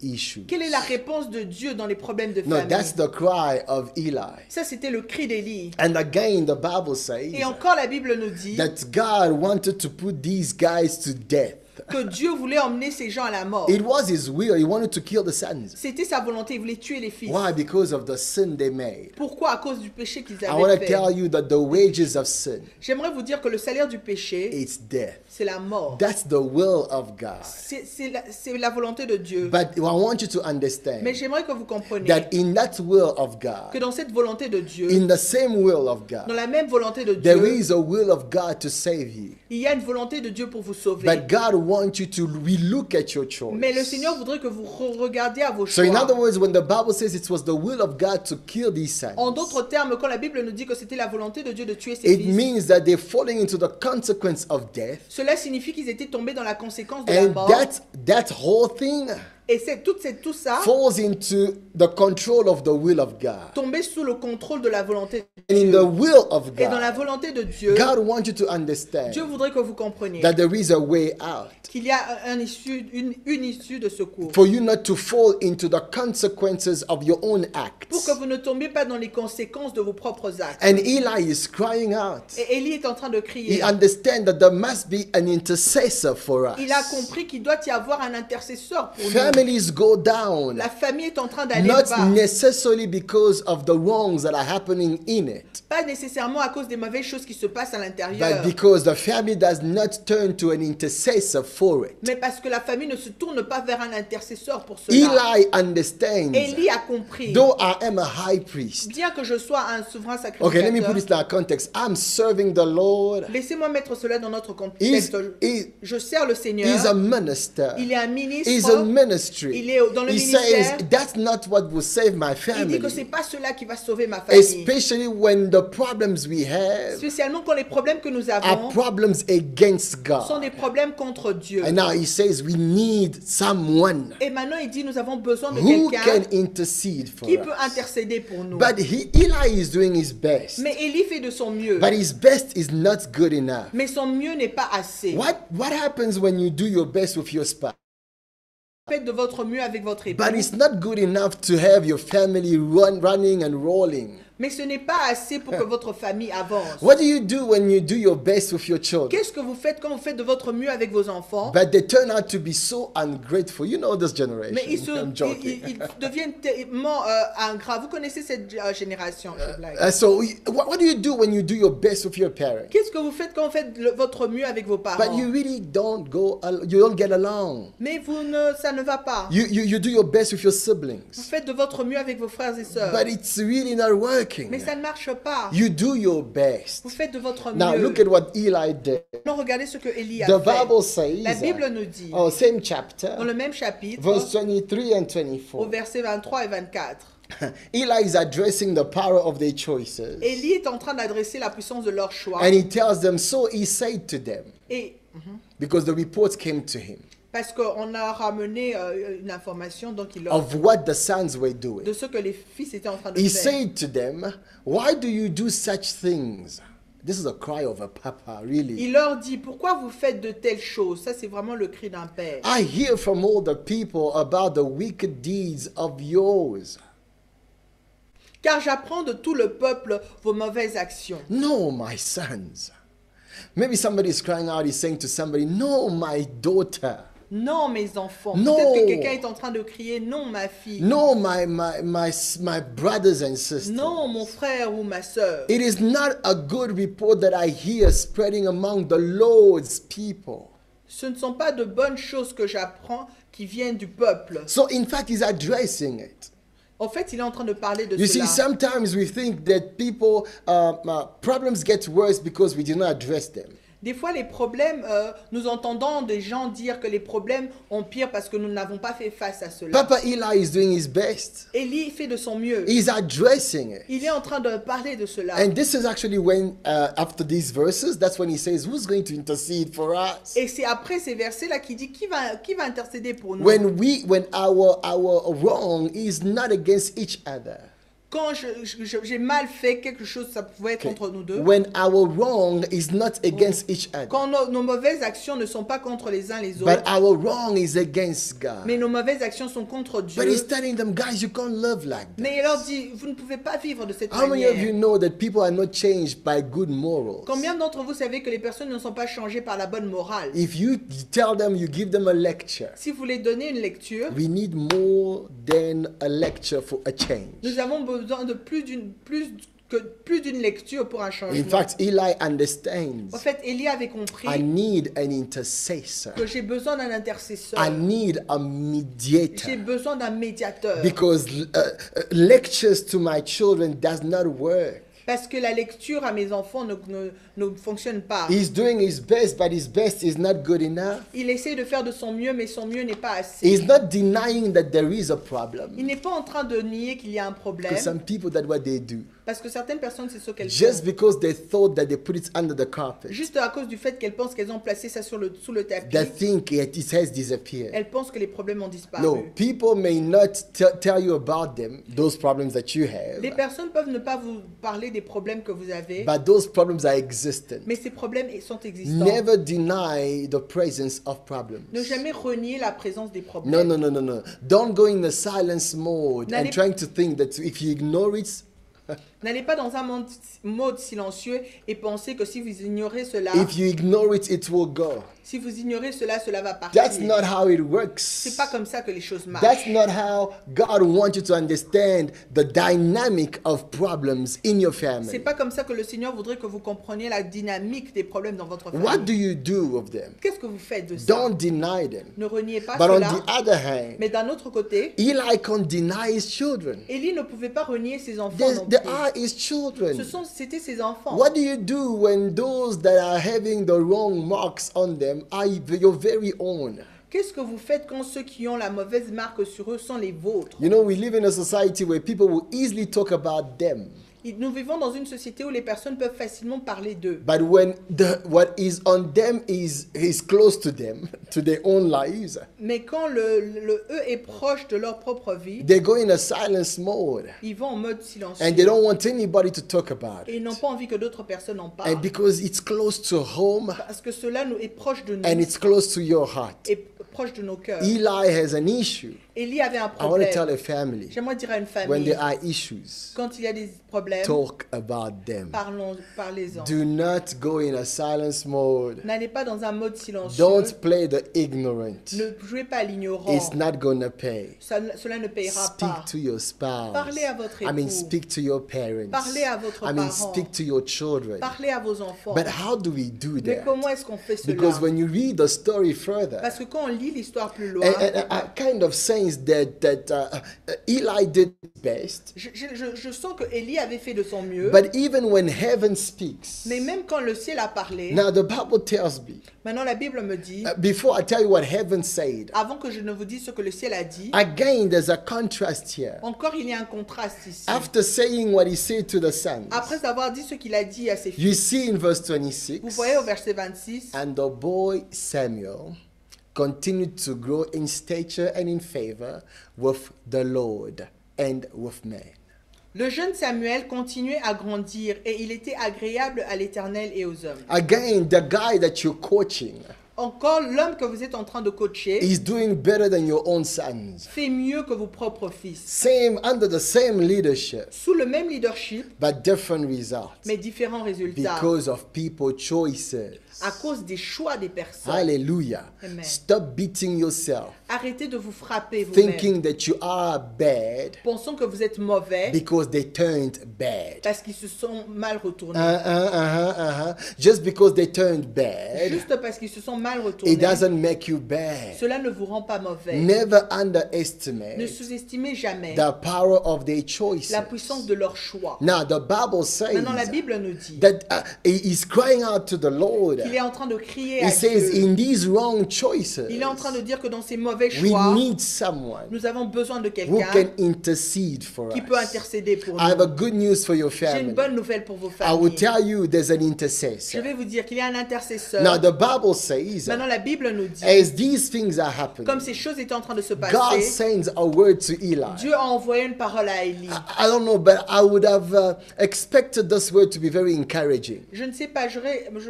issue? Quelle est la réponse de Dieu dans les problèmes de No, famille? that's the cry of Eli. Ça, c'était le cri d'Élie. And again, the Bible says Et encore, la Bible nous dit that God wanted to put these guys to death. que Dieu voulait emmener ces gens à la mort. It was his will. He wanted to kill the sons. C'était sa volonté, il voulait tuer les fils. Why? Because of the sin they made. Pourquoi? À cause du péché qu'ils I want avaient to fait. tell you that the wages of sin, J'aimerais vous dire que le salaire du péché, it's death. c'est la mort. That's the will of God. C'est la volonté de Dieu. But I want you to understand Mais j'aimerais que vous compreniez that in that will of que God, dans cette volonté de Dieu, in the same will of dans God, la même volonté de there Dieu, is a will of God to save you. il y a une volonté de Dieu pour vous sauver. But God wants you to relook at your choice. Mais le Seigneur voudrait que vous regardiez à vos So choix. in other words, when the Bible says it was the will of God to kill these sons, En d'autres termes, quand la Bible nous dit que c'était la volonté de Dieu de tuer ses it fils, means that they're falling into the consequence of death. cela signifie qu'ils étaient tombés dans la conséquence de la And mort. that whole thing Et tout ça falls into the control of the will of God. tombé sous le contrôle de la volonté de And in Dieu. the will of Et dans la God, volonté de Dieu, God wants you to understand Dieu voudrait que vous compreniez that there is a way out qu'il y a une issue de secours. for you not to fall into the consequences of your own Pour acts. que vous ne tombiez pas dans les conséquences de vos propres actes. And Eli is crying out. Et Élie est en train de He crier. understands that there must be an intercessor for us. Il a compris qu'il doit y avoir un intercesseur pour nous. Families go down, La famille est en train d'aller not bas. necessarily because of the wrongs that are happening in it, Pas nécessairement à cause des mauvaises choses qui se passent à l'intérieur. but because the family does not turn to an intercessor for it. Mais parce que la famille ne se tourne pas vers un intercesseur pour cela. Eli understands, Élie a compris. though I am a high priest. Bien que je sois un souverain Okay, let me put sacrificateur, this in our context. I'm serving the Lord. laissez-moi mettre cela dans notre He's, contexte. he- Je sers le he's a Seigneur. minister. Il est un He's ministre. in ministry. Il est dans le He ministère. says that's not what will save my Il dit que c'est family. pas cela qui va sauver ma famille. Especially when the problems we have Spécialement quand les problèmes que nous are avons problems against sont God. des problèmes contre Dieu. And now he says we need someone Et maintenant il dit nous avons besoin de who quelqu'un can intercede for qui peut us. intercéder pour nous. But Eli is doing his best. Mais Élie fait de son mieux. But his best is not good enough. Mais son mieux n'est pas assez. What happens when you do your best with your spouse? Faites de votre mieux avec votre époux. But it's not good enough to have your family running and rolling. Mais ce n'est pas assez pour que votre famille avance. What do you do when you do your best with your children? Qu'est-ce que vous faites quand vous faites de votre mieux avec vos enfants? But they turn out to be so ungrateful. You know this generation. Mais I'm joking. ils deviennent tellement ingrats. Vous connaissez cette génération, je blague. What do you do when you do your best with your parents? Qu'est-ce que vous faites quand vous faites votre mieux avec vos parents? But you really you don't get along. Mais ça ne va pas. You do your best with your siblings. Vous faites de votre mieux avec vos frères et sœurs. But it's really not working. Mais ça ne marche pas. You do your best. Vous faites de votre Now mieux. look at what Eli did. Non, regardez ce que Élie a The fait. Bible says, La Bible nous dit, same dans chapter, le même chapitre, verse 23 and au 24. verset 23 et 24, Eli is addressing the power of their choices. Élie est en train d'adresser la puissance de leur choix. And he tells them, so he said to them, Et because the reports came to him parce qu'on a ramené une information, donc il leur of what the sons were doing. de ce que les fils étaient en train de He faire. said to them, why do you do such things? This is a cry of a papa, really. Il leur dit, pourquoi vous faites de telles choses? Ça, c'est vraiment le cri d'un père. I hear from all the people about the wicked deeds of yours. car j'apprends de tout le peuple vos mauvaises actions. No, my sons. Maybe somebody is crying out, is saying to somebody, no, my daughter. Non, mes enfants. Non. Peut-être que quelqu'un est en train de crier, non, ma fille. No, my brothers and sisters. Non, mon frère ou ma sœur. It is not a good report that I hear spreading among the Lord's people. Ce ne sont pas de bonnes choses que j'apprends qui viennent du peuple. So in fact, he's addressing it. En fait, il est en train de parler de You see, cela. sometimes we think that people, problems get worse because we do not address them. Des fois, les problèmes, nous entendons des gens dire que les problèmes ont pire parce que nous n'avons pas fait face à cela. Papa Eli is doing his best. Élie fait de son mieux. He's addressing it. Il est en train de parler de cela. And this is actually when, after these verses, that's when he says, who's going to intercede for us? Et c'est après ces versets-là qu'il dit qui va intercéder pour nous. When our wrong is not against each other. Quand j'ai mal fait quelque chose, ça pouvait être entre nous deux. When our wrong is not against each other. Quand nos mauvaises actions ne sont pas contre les uns les But autres, our wrong is against God. mais nos mauvaises actions sont contre Dieu. But he's telling them, guys, you can't love like Mais il leur that. dit, vous ne pouvez pas vivre de cette How many of you manière. know that people are not changed by good morals? Combien d'entre vous savez que les personnes ne sont pas changées par la bonne morale? If you tell them, you give them a lecture, Si vous les donnez une lecture, we need more than a lecture for a change. nous avons besoin de plus d'une lecture pour un In changement. fact, Eli understands En fait, Élie avait compris I need an intercessor. que j'ai besoin d'un intercesseur. I need a J'ai mediator. besoin d'un médiateur. Because lectures to my children does not work. Parce que la lecture à mes enfants ne fonctionne pas. He's doing his best, but his best is not good enough. Il essaie de faire de son mieux, mais son mieux n'est pas assez. He's not denying that there is a problem. Il n'est pas en train de nier qu'il y a un problème. Because some people, that's what they do. Parce que certaines personnes, c'est ce qu'elles Just font. because they thought that they put it under the carpet, Juste à cause du fait qu'elles pensent qu'elles ont placé ça sous le tapis. they think it has disappeared. Elles pensent que les problèmes ont disparu. No, people may not tell you about them, those problems that you Les have, personnes peuvent ne pas vous parler des problèmes que vous avez, but those problems are existent. mais ces problèmes sont existants. Never deny the presence of problems. Ne jamais renier la présence des problèmes. No, no, no, no, no. Don't go in the silence mode and N'allez- trying to think that if you ignore it, N'allez pas dans un mode silencieux et pensez que si vous ignorez cela, if you ignore it, it will go. si vous ignorez cela, cela va partir. That's not how it works. C'est pas comme ça que les choses That's marchent. not how God wants you to understand the dynamic of problems in your C'est family. pas comme ça que le Seigneur voudrait que vous compreniez la dynamique des problèmes dans votre What do famille. you do with them? Qu'est-ce que vous faites de ça? Don't deny them. Ne reniez pas But on cela. the other hand, Mais d'un autre côté, Eli can't deny his children. Élie ne pouvait pas renier ses enfants non They plus. are his children. C'était ses enfants. What do you do when those that are having the wrong marks on them are your very own? Qu'est-ce que vous faites quand ceux qui ont la mauvaise marque sur eux sont les vôtres? You know, we live in a society where people will easily talk about them. Nous vivons dans une société où les personnes peuvent facilement parler d'eux. But when what is on them is close to them, to their own lives, Mais quand le eux est proche de leur propre vie, they go in a silence mode. ils vont en mode silencieux. And they don't want anybody to talk about Et ils it. n'ont pas envie que d'autres personnes en And parlent. because it's close to home Parce que cela est proche de nous and it's close to your heart. et proche de nos cœurs. Eli has an issue. Élie avait un I want to tell problème. a family, J'aimerais dire à une when famille, there are issues, quand il y a des problèmes, talk about them. parlez-en. Do not go in a silence mode. N'allez pas dans un mode silencieux. Don't play the ignorant. Ne jouez pas à l'ignorant. It's not gonna pay. Cela ne payera Speak pas. to your spouse. Parlez à votre I mean, époux. speak to your parents. Parlez à votre I mean, parent. speak to your children. Parlez à vos enfants. But how do we do Mais that? comment est-ce qu'on fait cela? Because when you read the story further, Parce que quand on lit l'histoire plus loin, and I kind of sense that Eli did his best. je sens que Élie avait fait de son mieux. But even when heaven speaks, Mais même quand le ciel a parlé, now the Bible tells me, maintenant la Bible me dit, before I tell you what heaven said, avant que je ne vous dise ce que le ciel a dit, again there's a contrast here. encore il y a un contraste ici. After saying what he said to the sons, Après avoir dit ce qu'il a dit à ses you fils, see in verse 26, vous voyez au verset 26, and the boy Samuel continued to grow in stature and in favor with the Lord and with men. le jeune Samuel continuait à grandir et il était agréable à l'Éternel et aux hommes. Again, the guy that you're coaching, Encore, l'homme que vous êtes en train de coacher is doing better than your own sons. fait mieux que vos propres fils. Same, under the same leadership, Sous le même leadership, but different results. mais différents résultats. Because of people choices. À cause des choix des personnes. Hallelujah. Amen. Stop beating yourself, Arrêtez de vous frapper vous-même. thinking that you are bad Pensons que vous êtes mauvais because they turned bad. parce qu'ils se sont mal retournés. Just because they turned bad, Juste parce qu'ils se sont mal retournés, it doesn't make you bad. cela ne vous rend pas mauvais. Never Ne underestimate sous-estimez jamais the power of their choices. la puissance de leur choix. Now, the Bible says Maintenant, la Bible nous dit that he is crying out to the Lord. qu'il est en train de crier He à says, Dieu. in these wrong choices, Il est en train de dire que dans ces mauvais we choix, need someone nous avons besoin de who quelqu'un can intercede for qui peut us. intercéder pour I have a nous. good news for your J'ai une family. bonne nouvelle pour vos I will familles. tell you there's an Je intercessor. vais vous dire qu'il y a un intercesseur. Now, the Bible says, Maintenant, la Bible nous dit, as these things are happening, comme ces choses étaient en train de se God passer, sends a word to Eli. Dieu a envoyé une parole à Élie. I don't know, but I would have expected this word to be very encouraging. Je ne sais pas, je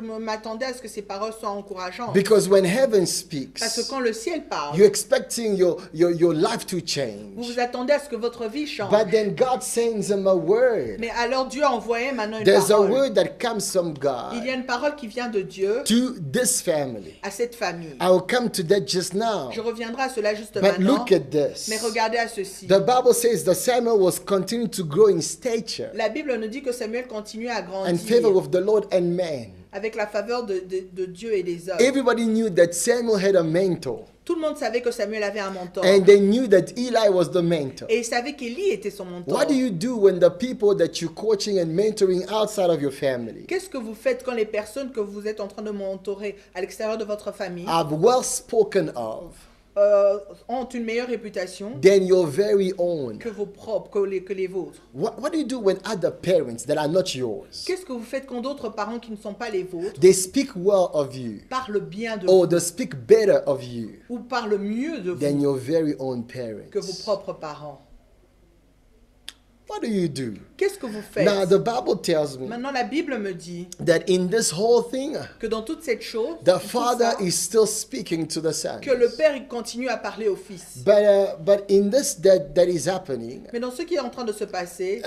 m'attendais à ce que ces paroles soient encourageantes. Because when heaven Parce que speaks, quand le ciel parle, you're expecting your life to vous change. vous attendez à ce que votre vie change. But then God sends him a word. Mais alors Dieu a envoyé maintenant une There's a parole. word that comes from Il y a God une parole qui vient de Dieu to this family. à cette famille. I will come to that just now. Je reviendrai à cela juste But maintenant. look at this. Mais regardez à ceci. The Bible says that Samuel was continuing to grow in stature La Bible nous dit que Samuel continuait à and favor grandir with the Lord and man. avec la faveur de Dieu et des hommes. Everybody knew that Samuel had a mentor, Tout le monde savait que Samuel avait un mentor. and they knew that Eli was the mentor. Et il savait qu'Élie était son mentor. What do you do when the people that you're coaching and mentoring outside of your family Qu'est-ce que vous faites quand les personnes que vous êtes en train de mentorer à l'extérieur de votre famille are well spoken of ont une meilleure réputation than your very own? que vos propres, que les vôtres? What do you do when other parents that are not yours, Qu'est-ce que vous faites quand d'autres parents qui ne sont pas les vôtres they speak well of you parlent bien de or vous they speak better of you ou parlent mieux de than vous your very own que vos parents? propres parents? What do you do? Qu'est-ce que vous faites? Now the Bible tells me Maintenant, la Bible me dit that in this whole thing, que dans toute cette chose, the tout Father ça, is still speaking to the Son. que le Père il continue à parler au Fils. But in this that is happening, Mais dans ce qui est en train de se passer,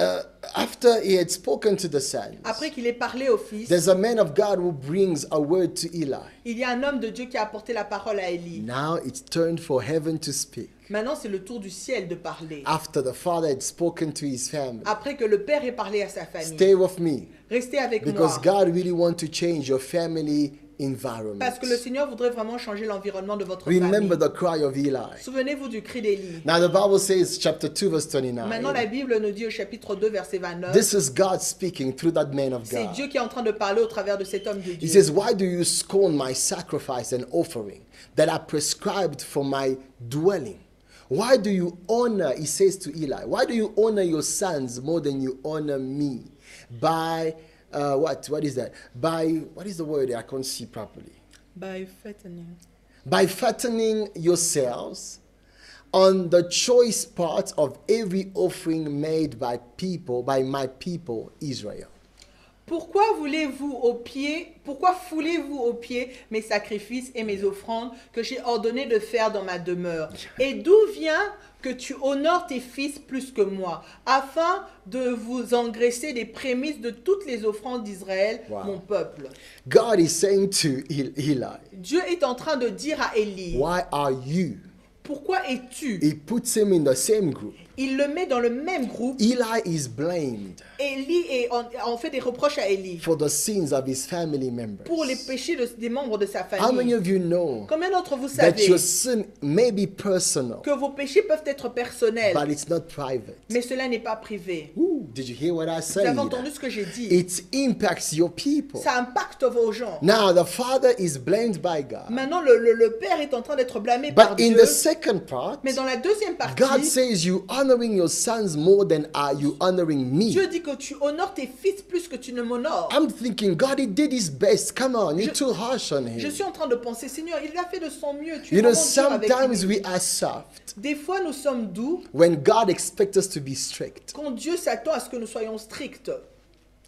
after he had spoken to the Son, après qu'il ait parlé au Fils, there's a man of God who brings a word to Eli. il y a un homme de Dieu qui a apporté la parole à Élie. Now it's turned for heaven to speak. Maintenant, c'est le tour du ciel de parler. After the Father had spoken to his family. Après que le Père ait parlé à sa famille. Stay with me, Restez avec because moi. God really wants to change your family environment. Parce que le Seigneur voudrait vraiment changer l'environnement de votre Remember famille. the cry of Eli. Souvenez-vous du cri d'Élie. Now the Bible says, chapter 2, verse Maintenant, la 29. Bible nous dit au chapitre 2, verset 29, This is God speaking through that man of c'est God. Dieu qui est en train de parler au travers de cet homme de He Dieu. says, why do you scorn my sacrifice and offering that are prescribed for my dwelling? Why do you honor, he says to Eli, why do you honor your sons more than you honor me? By, what is that? By, what is the word? I can't see properly. By fattening. By fattening yourselves on the choice parts of every offering made by my people Israel. Pourquoi foulez-vous aux pieds mes sacrifices et mes offrandes que j'ai ordonné de faire dans ma demeure? Et d'où vient que tu honores tes fils plus que moi, afin de vous engraisser des prémices de toutes les offrandes d'Israël, Wow. mon peuple? God is saying to Eli, Dieu est en train de dire à Élie, why are you? pourquoi es-tu? He puts him in the same group. Il le met dans le même groupe. Eli is blamed Élie on fait des reproches à Élie for the sins of his family members. pour les péchés des membres de sa How many famille. of you know Combien d'entre vous that savez your sin may be personal, que vos péchés peuvent être personnels, but it's not private? mais cela n'est pas privé? Ooh, did you hear what I Vous avez said? entendu ce que j'ai dit? It impacts your people. Ça impacte vos gens. Now the father is blamed by God. Maintenant, le Père est en train d'être blâmé par But in Dieu. the second part, Mais dans la deuxième God partie, says you honoring your sons more than are you honoring me. Dieu dit que tu honores tes fils plus que tu ne m'honores. I'm thinking, God, he did his best. Come on, you're Je- too harsh on Je him. suis en train de penser, Seigneur, il a fait de son mieux. Tu es You know, vraiment dur avec sometimes lui. we are soft Des fois, nous sommes doux when God expects us to be strict. quand Dieu s'attend à ce que nous soyons stricts.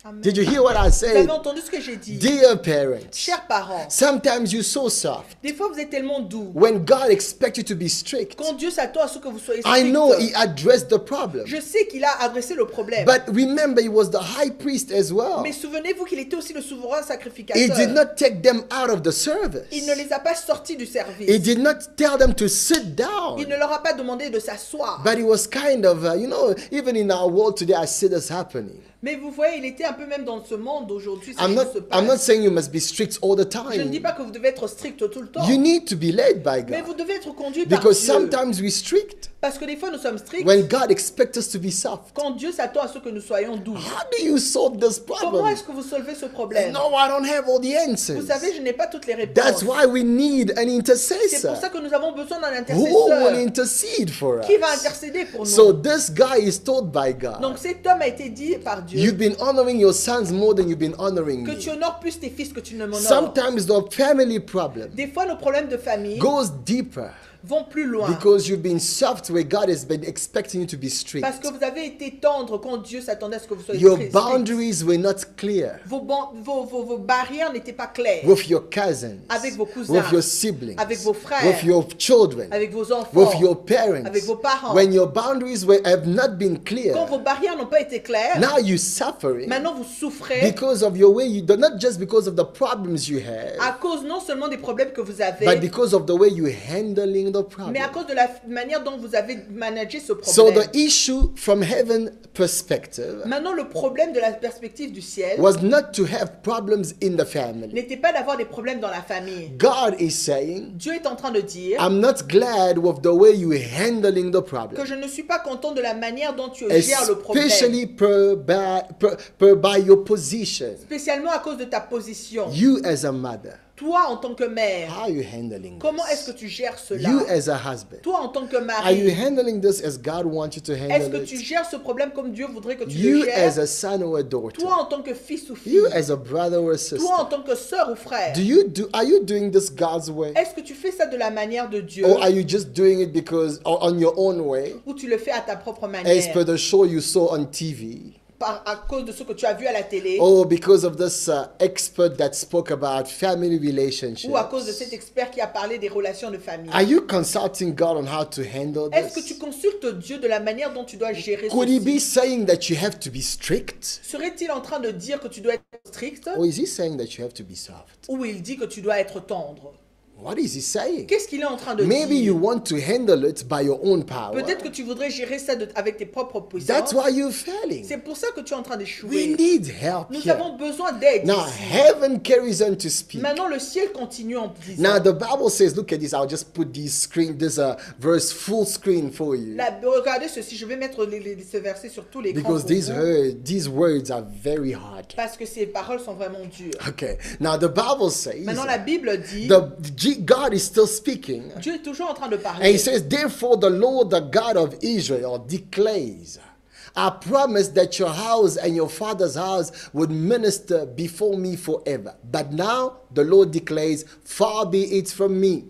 Amen. Did you hear what I Vous said? avez entendu ce que j'ai dit? Dear parents, Chers parents, sometimes you're so soft. des fois vous êtes tellement doux. When God expects you to be strict, Quand Dieu s'attend à ce que vous soyez I know He strict, addressed the problem. je sais qu'il a adressé le problème. But remember, He was the high priest as well. Mais souvenez-vous qu'il était aussi le souverain He did sacrificateur. not take them out of the service. Il ne les a pas sortis du He service. did not tell them to sit down. Il ne leur a pas demandé de s'asseoir. But it was kind of, even in our world today, I see this happening. Mais vous voyez, il était un peu même dans ce monde aujourd'hui. ces I'm choses se not passent. saying you must be strict all the Je ne dis time. pas que vous devez être strict tout le temps. You need to be led by Mais God. vous devez être conduit par Because Dieu. sometimes we're strict Parce que des fois nous sommes stricts. when God expects us to be soft. Quand Dieu s'attend à ce que nous soyons doux. How do you solve this Comment problem? est-ce que vous solvez ce problème? No, I don't have all the Vous answers. savez, je n'ai pas toutes les réponses. That's why we need an C'est pour intercessor ça que nous avons besoin d'un who will intercesseur intercede for qui va us. intercéder pour nous. So this guy is told by God, Donc cet homme a été dit par Dieu you've been honoring your sons more than you've been honoring que me. tu honores plus tes fils que tu ne m'honores. Sometimes the family problem Des fois, nos problèmes de famille goes deeper vont plus loin. because you've been soft where God has been expecting you to be strict. Parce que vous avez été tendre quand Dieu s'attendait à ce que vous soyez Your strict. boundaries were not clear Vos barrières n'étaient pas claires. with your cousins, Avec vos cousins, with your siblings, avec vos frères, with your children, avec vos enfants, with your parents. avec vos parents. When your boundaries have not been clear, Quand vos barrières n'ont pas été claires, now you're suffering maintenant vous souffrez because of your way not just because of the problems you have, à cause non seulement des problèmes que vous avez, but because of the way you're handling the problem. mais à cause de la manière dont vous avez managé ce So problème. the issue from heaven perspective Maintenant, le problème de la perspective du ciel was not to have problems in the family. n'était pas d'avoir des problèmes dans la famille. God is saying, Dieu est en train de dire I'm not glad with the way you're handling the problem, que je ne suis pas content de la manière dont tu gères le problème, especially per by your position. spécialement à cause de ta position. You as a mother, Toi, en tant que mère, how are you handling comment this? est-ce que tu gères cela? You as a husband, Toi, en tant que are you mari, handling this as God wants you to est-ce handle que tu it? gères ce problème comme Dieu voudrait que tu You le as gères? a son or a daughter, Toi, en tant que fils ou fille, you as a brother or a toi, en sister, tant que sœur ou frère, are you doing this God's way? est-ce que tu fais ça de la manière de Dieu Or are you just doing it because on your own way, ou tu le fais à ta propre as manière per the show you saw on TV? à cause de ce que tu as vu à la télé Or because of this expert that spoke about family relationships? ou à cause de cet expert qui a parlé des relations de famille? Are you consulting God on how to handle Est-ce que tu this? consultes Dieu de la manière dont tu dois gérer Could he be ceci? saying that you have to be strict? Serait-il en train de dire que tu dois être strict Or is he saying that you have to be soft? ou il dit que tu dois être tendre? What is he saying? Qu'est-ce qu'il est en train de Maybe you dire? want to handle it by your own power. Peut-être que tu voudrais gérer ça avec tes propres puissances. That's why you're failing. C'est pour ça que tu es en train We d'échouer. need help Nous here. avons besoin d'aide Now, ici. heaven carries on to speak. Maintenant, le ciel continue en disant. Now, the Bible says, look at this. I'll just put this verse full screen for you. Regardez ceci, je vais mettre ce verset sur tous les Because these words are very hard. parce que ces paroles sont vraiment dures. Okay. Now, the Bible says, Maintenant, la Bible dit, God is still speaking. Dieu est toujours en train de And he parler. says, therefore, the Lord, the God of Israel, declares, I promise that your house and your father's house would minister before me forever. But now the Lord declares, far be it from me.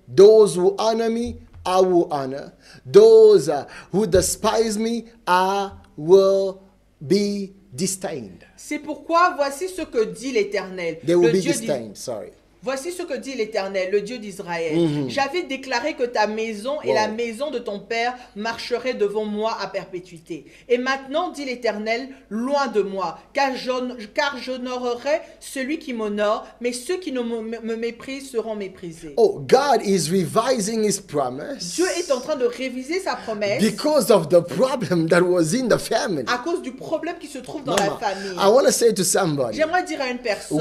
Those who honor me, I will honor. Those who despise me, I will be disdained. C'est pourquoi voici ce que dit l'Éternel. They will Le be Dieu dit, disdained, sorry. voici ce que dit l'Éternel, le Dieu d'Israël. J'avais déclaré que ta maison et Wow. la maison de ton père marcheraient devant moi à perpétuité. Et maintenant, dit l'Éternel, loin de moi, car j'honorerai celui qui m'honore, mais ceux qui me méprisent seront méprisés. Oh, God is revising his promise Dieu est en train de réviser sa promesse because of the problem that was in the family. à cause du problème qui se trouve dans Mama, la famille. I want to say to somebody, J'aimerais dire à une personne,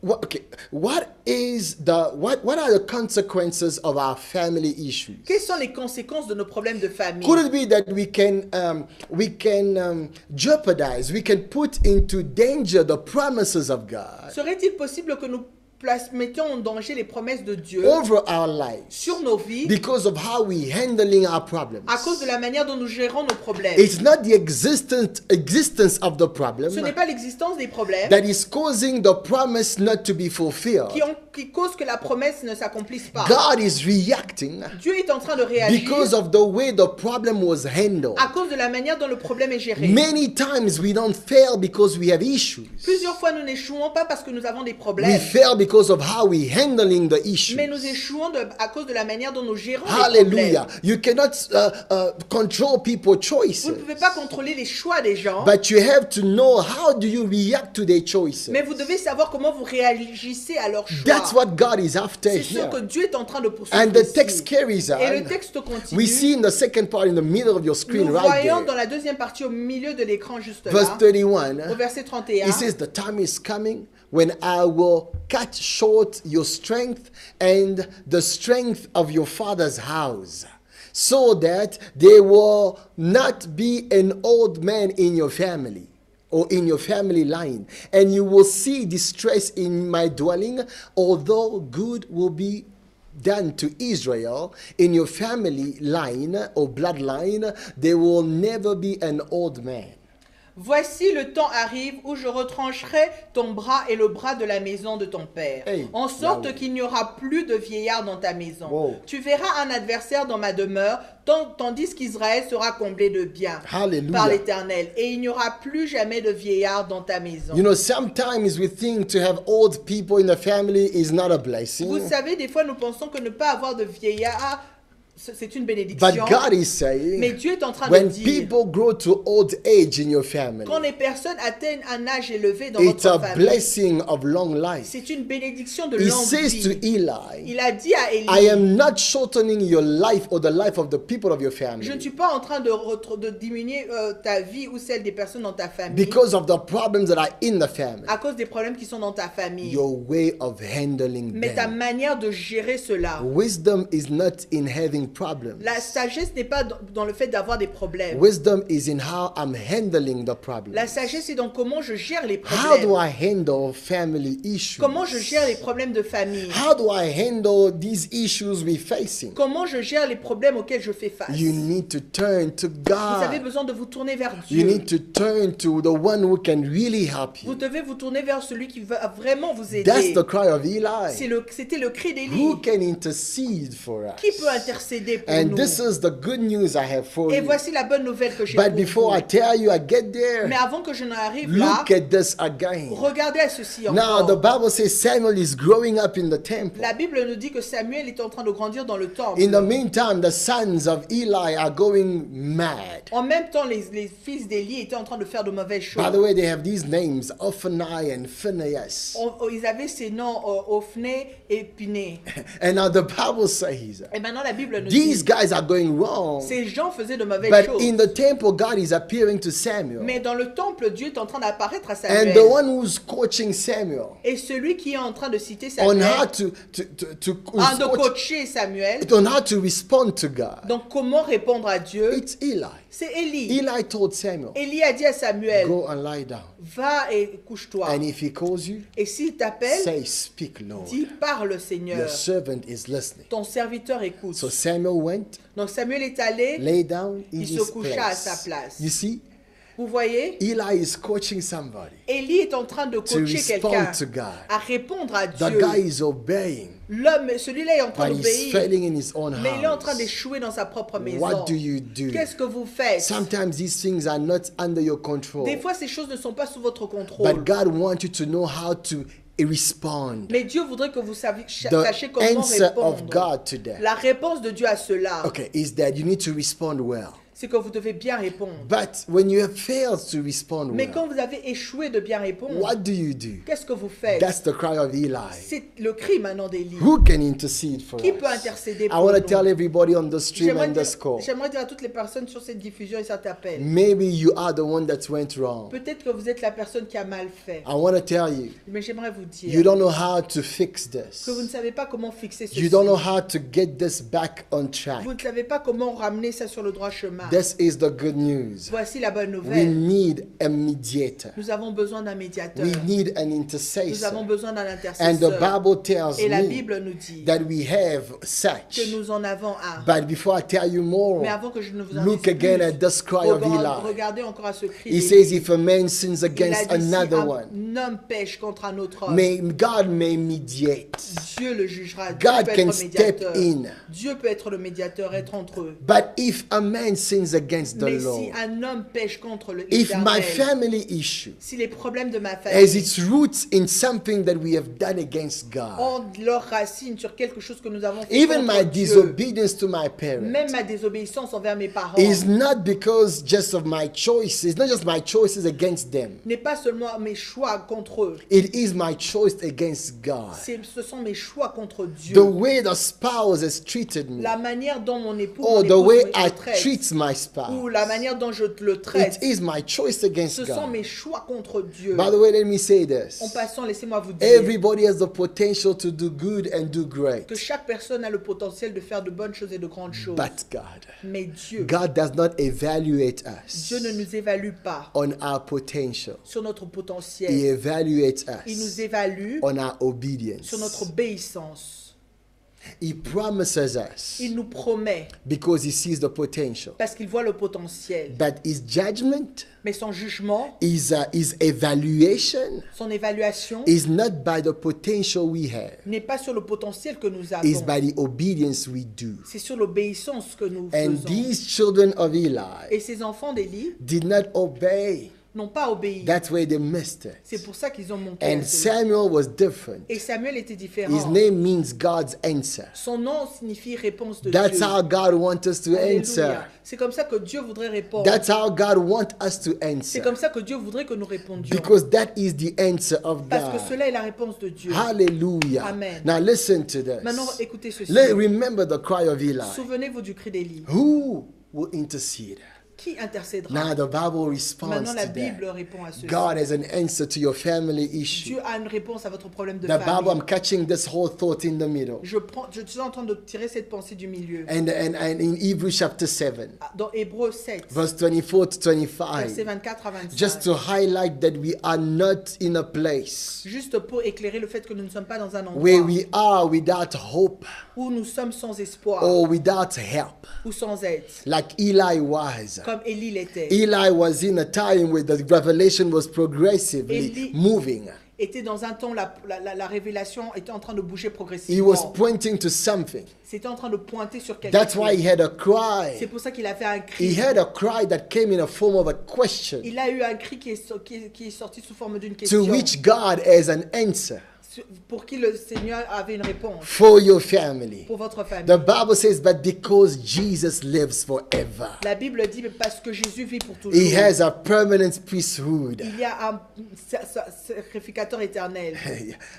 what are the consequences of our family issues? quelles sont les conséquences de nos problèmes de famille? Could it be that we can jeopardize, we can put into danger the promises of God Serait-il possible que nous mettions en danger les promesses de Dieu over our lives sur nos vies because of how we handling our problems? à cause de la manière dont nous gérons nos problèmes? It's not the existence of the problem Ce n'est pas l'existence des problèmes that is causing the promise not to be fulfilled. qui qui cause que la promesse ne s'accomplisse pas. God is reacting Dieu est en train de réagir because of the way the problem was handled. à cause de la manière dont le problème est géré. Many times we don't fail because we have issues. Plusieurs fois, nous n'échouons pas parce que nous avons des We problèmes, fail because of how we handling the issue. mais nous échouons à cause de la manière dont nous gérons les Hallelujah. problèmes. You cannot control people's choices. Vous ne pouvez pas contrôler les choix des gens, But you have to know how do you react to their choices. mais vous devez savoir comment vous réagissez à leurs choix. That's what God is after C'est ce here. que Dieu est en train de poursuivre And the ici. text carries Et le on. texte continue. We see in the second part in the middle of your screen Nous right voyons there. dans la deuxième partie au milieu de l'écran juste Verse là, 31. au verset 31, It says, the time is coming when I will cut short your strength and the strength of your father's house, so that there will not be an old man in your family or in your family line, and you will see distress in my dwelling, although good will be done to Israel in your family line or bloodline, there will never be an old man. voici le temps arrive où je retrancherai ton bras et le bras de la maison de ton père, Hey, en sorte Yahweh. qu'il n'y aura plus de vieillard dans ta maison. Wow. Tu verras un adversaire dans ma demeure, tandis qu'Israël sera comblé de bien Hallelujah. par l'Éternel, et il n'y aura plus jamais de vieillard dans ta maison. You know, sometimes we think to have old people in the family is not a blessing. Vous savez, des fois nous pensons que ne pas avoir de vieillard, c'est une But bénédiction. God is Mais saying, Dieu est en train de when dire, people grow to old age in your family, quand les personnes atteignent un âge élevé dans it's a votre famille, blessing of long life. c'est une bénédiction de He longue says to vie. Eli, Il a dit à Élie, I am not shortening your life or the life of the people of your je ne family suis pas en train de diminuer ta vie ou celle des personnes dans ta famille because of the problems that are in the family. à cause des problèmes qui sont dans ta famille. Your way of handling Mais ta them. manière de gérer cela. Wisdom is not in having problems. La sagesse n'est pas dans le fait d'avoir des problèmes. Wisdom is in how I'm handling the problems. La sagesse, c'est dans comment je gère les How do problèmes. I handle family issues? Comment je gère les problèmes de famille. How do I handle these issues we're facing? Comment je gère les problèmes auxquels je fais face. You need to turn to Vous avez God. besoin de vous tourner vers You Dieu. need to turn to the one who can really help Vous you. devez vous tourner vers celui qui va vraiment vous That's aider. the cry of Eli. C'était le cri d'Élie. Who can intercede for us? Qui peut intercéder pour And nous? this is the good news I have for Et you. voici la bonne nouvelle que j'ai But pour before vous. I tell you, I get there. Mais avant que je n'en arrive là, Look at this again. regardez à ceci Now, the encore. Bible says Samuel is growing up in the temple. La Bible nous dit que Samuel est en train de grandir dans le temple. In the meantime, the sons of Eli are going mad. En même temps, les fils d'Élie étaient en train de faire de mauvaises choses. By the way, they have these names, Ophani and Phinehas. Ils avaient ces noms, Ophné et Piné. And now the Bible says, Et maintenant, la Bible nous these dit guys are going wrong. ces gens faisaient de mauvaises But choses. in the temple, God is appearing to Samuel. Mais dans le temple, Dieu est en train d'apparaître à And Samuel. the one who's coaching Samuel Et celui qui est en train de citer on Samuel, how to en de coacher Samuel, on how to respond to God. donc comment répondre à Dieu, It's Eli. c'est Élie. Eli told Samuel, Élie a dit à Samuel, go and lie down. va et couche-toi. And if he calls you, Et s'il t'appelle, say, speak, Lord. dis, parle Your Seigneur. servant is listening. Ton serviteur écoute. So Samuel went, Donc Samuel est allé, lay down in il se his coucha à sa place. place. You see, vous voyez, Eli is coaching somebody Élie est en train de to coacher quelqu'un respond to God. à répondre à The Dieu. guy is obeying, L'homme, celui-là est en train but he's d'obéir, failing in his own mais il est en train house. d'échouer dans sa propre maison. What do you do? Qu'est-ce que vous faites? Sometimes these things are not under your control. Des fois, ces choses ne sont pas sous votre contrôle. But God wants you to know how to respond. Mais Dieu voudrait que vous sachiez The comment answer of répondre. God to that, La réponse de Dieu à cela, okay, is that you need to respond well. c'est que vous devez bien répondre. But when you have failed to respond Mais well, quand vous avez échoué de bien répondre, what do you do? qu'est-ce que vous faites? That's the cry of Eli. C'est le cri maintenant d'Élie. Who can intercede for Qui peut us? intercéder I pour want to nous? tell everybody on the stream J'aimerais and dire, this call. j'aimerais dire à toutes les personnes sur cette diffusion et cet appel, Maybe you are the one that went wrong. peut-être que vous êtes la personne qui a mal fait. I want to tell you, Mais j'aimerais vous dire you don't know how to fix this. que vous ne savez pas comment fixer ceci. You don't know how to get this back on track. Vous ne savez pas comment ramener ça sur le droit chemin. This is the good news. Voici la bonne We nouvelle. need a mediator. Nous avons besoin d'un médiateur. We need an Nous avons intercessor. besoin d'un And the intercesseur. Bible tells Et la me Bible nous dit that we have que such. nous en avons un. But before I tell you more, Mais avant que je ne vous en look dise again plus, at this cry of Eli. regardez encore à ce cri He d'Élie. says, if a man sins Il a against dit, si another one, un homme pêche contre un autre homme, God may mediate. Dieu le jugera. Dieu God peut can être step médiateur. in. Dieu peut être le médiateur, être entre eux. But if a man sins against the Mais si Lord, un homme pêche contre if my l'Éternel, family issue si les problèmes de ma has famille its roots in something that we have done against God, ont leurs racines sur quelque chose que nous avons fait even contre my Dieu, disobedience to my parents même ma désobéissance envers mes parents, is not because just of my choices, not just my choices against them. n'est pas seulement mes choix contre eux, It is my choice against God. ce sont mes choix contre Dieu. The way the spouse has treated me, La manière dont mon époux, or mon the épouse way me I traite, treat my ou spouse, la manière dont je le traite, it is my choice against ce sont God. mes choix contre Dieu. By the way, let me say En this. passant, laissez-moi vous dire Everybody has the potential to do good and do great. que chaque personne a le potentiel de faire de bonnes choses et de grandes choses. But God, Mais Dieu, God does not evaluate us Dieu ne nous évalue pas on our potential. sur notre He potentiel. evaluates Il nous us évalue on our obedience. sur notre obéissance. He promises us Il nous promet because he sees the potential. parce qu'il voit le potentiel. But his judgment, Mais son jugement, his evaluation son évaluation is not by the potential we have. n'est pas sur le potentiel que nous It's avons. by the obedience we do. C'est sur l'obéissance que nous And faisons. these children of Eli Et ces enfants d'Élie did not obey. n'ont pas obéi. That's where they missed it. C'est pour ça qu'ils ont manqué. And à cela. Samuel was different. Et Samuel était His différent. name means God's answer. Son nom signifie réponse de That's Dieu. how God wants us to Alléluia. answer. C'est comme ça que Dieu voudrait répondre. That's how God wants us to C'est answer. comme ça que Dieu voudrait que nous répondions. Because that is the answer of Parce que God. cela est la réponse de Dieu. Hallelujah. Amen. Now listen to Maintenant, this. écoutez ceci. Remember the cry of Eli. Souvenez-vous du cri d'Élie. Who will intercede? Qui intercédera? Now the Bible responds Maintenant, to la Bible that. répond à ceci. God has an answer to your family issue. Dieu a une réponse à votre problème de The Bible, I'm famille. catching this whole thought in the middle. Je suis en train de tirer cette pensée du milieu. And in Hebrews chapter 7, Dans Hébreux 7, verse 24 to versets 25, 24 à 25. just to highlight that we are not in a place Juste pour éclairer le fait que nous ne sommes pas dans un endroit where we are without hope où nous sommes sans espoir or without help, ou sans aide, like Eli was. comme Élie l'était. Eli was in a time where the revelation was progressively Eli- moving. Était dans un temps où la révélation était en train de bouger He was progressivement. pointing to something. C'était en train de pointer sur quelque That's why he chose. had a C'est cry. pour ça qu'il a fait un He cri. had a cry that came in a form of a question, Il a eu un cri qui est sorti sous forme d'une to question. which God has an answer Pour qui le Seigneur avait une réponse. for your family. Pour votre famille. The Bible says, but because Jesus lives forever, La Bible dit mais parce que Jésus vit pour toujours. he has a permanent priesthood. Il y a un sacrificateur éternel.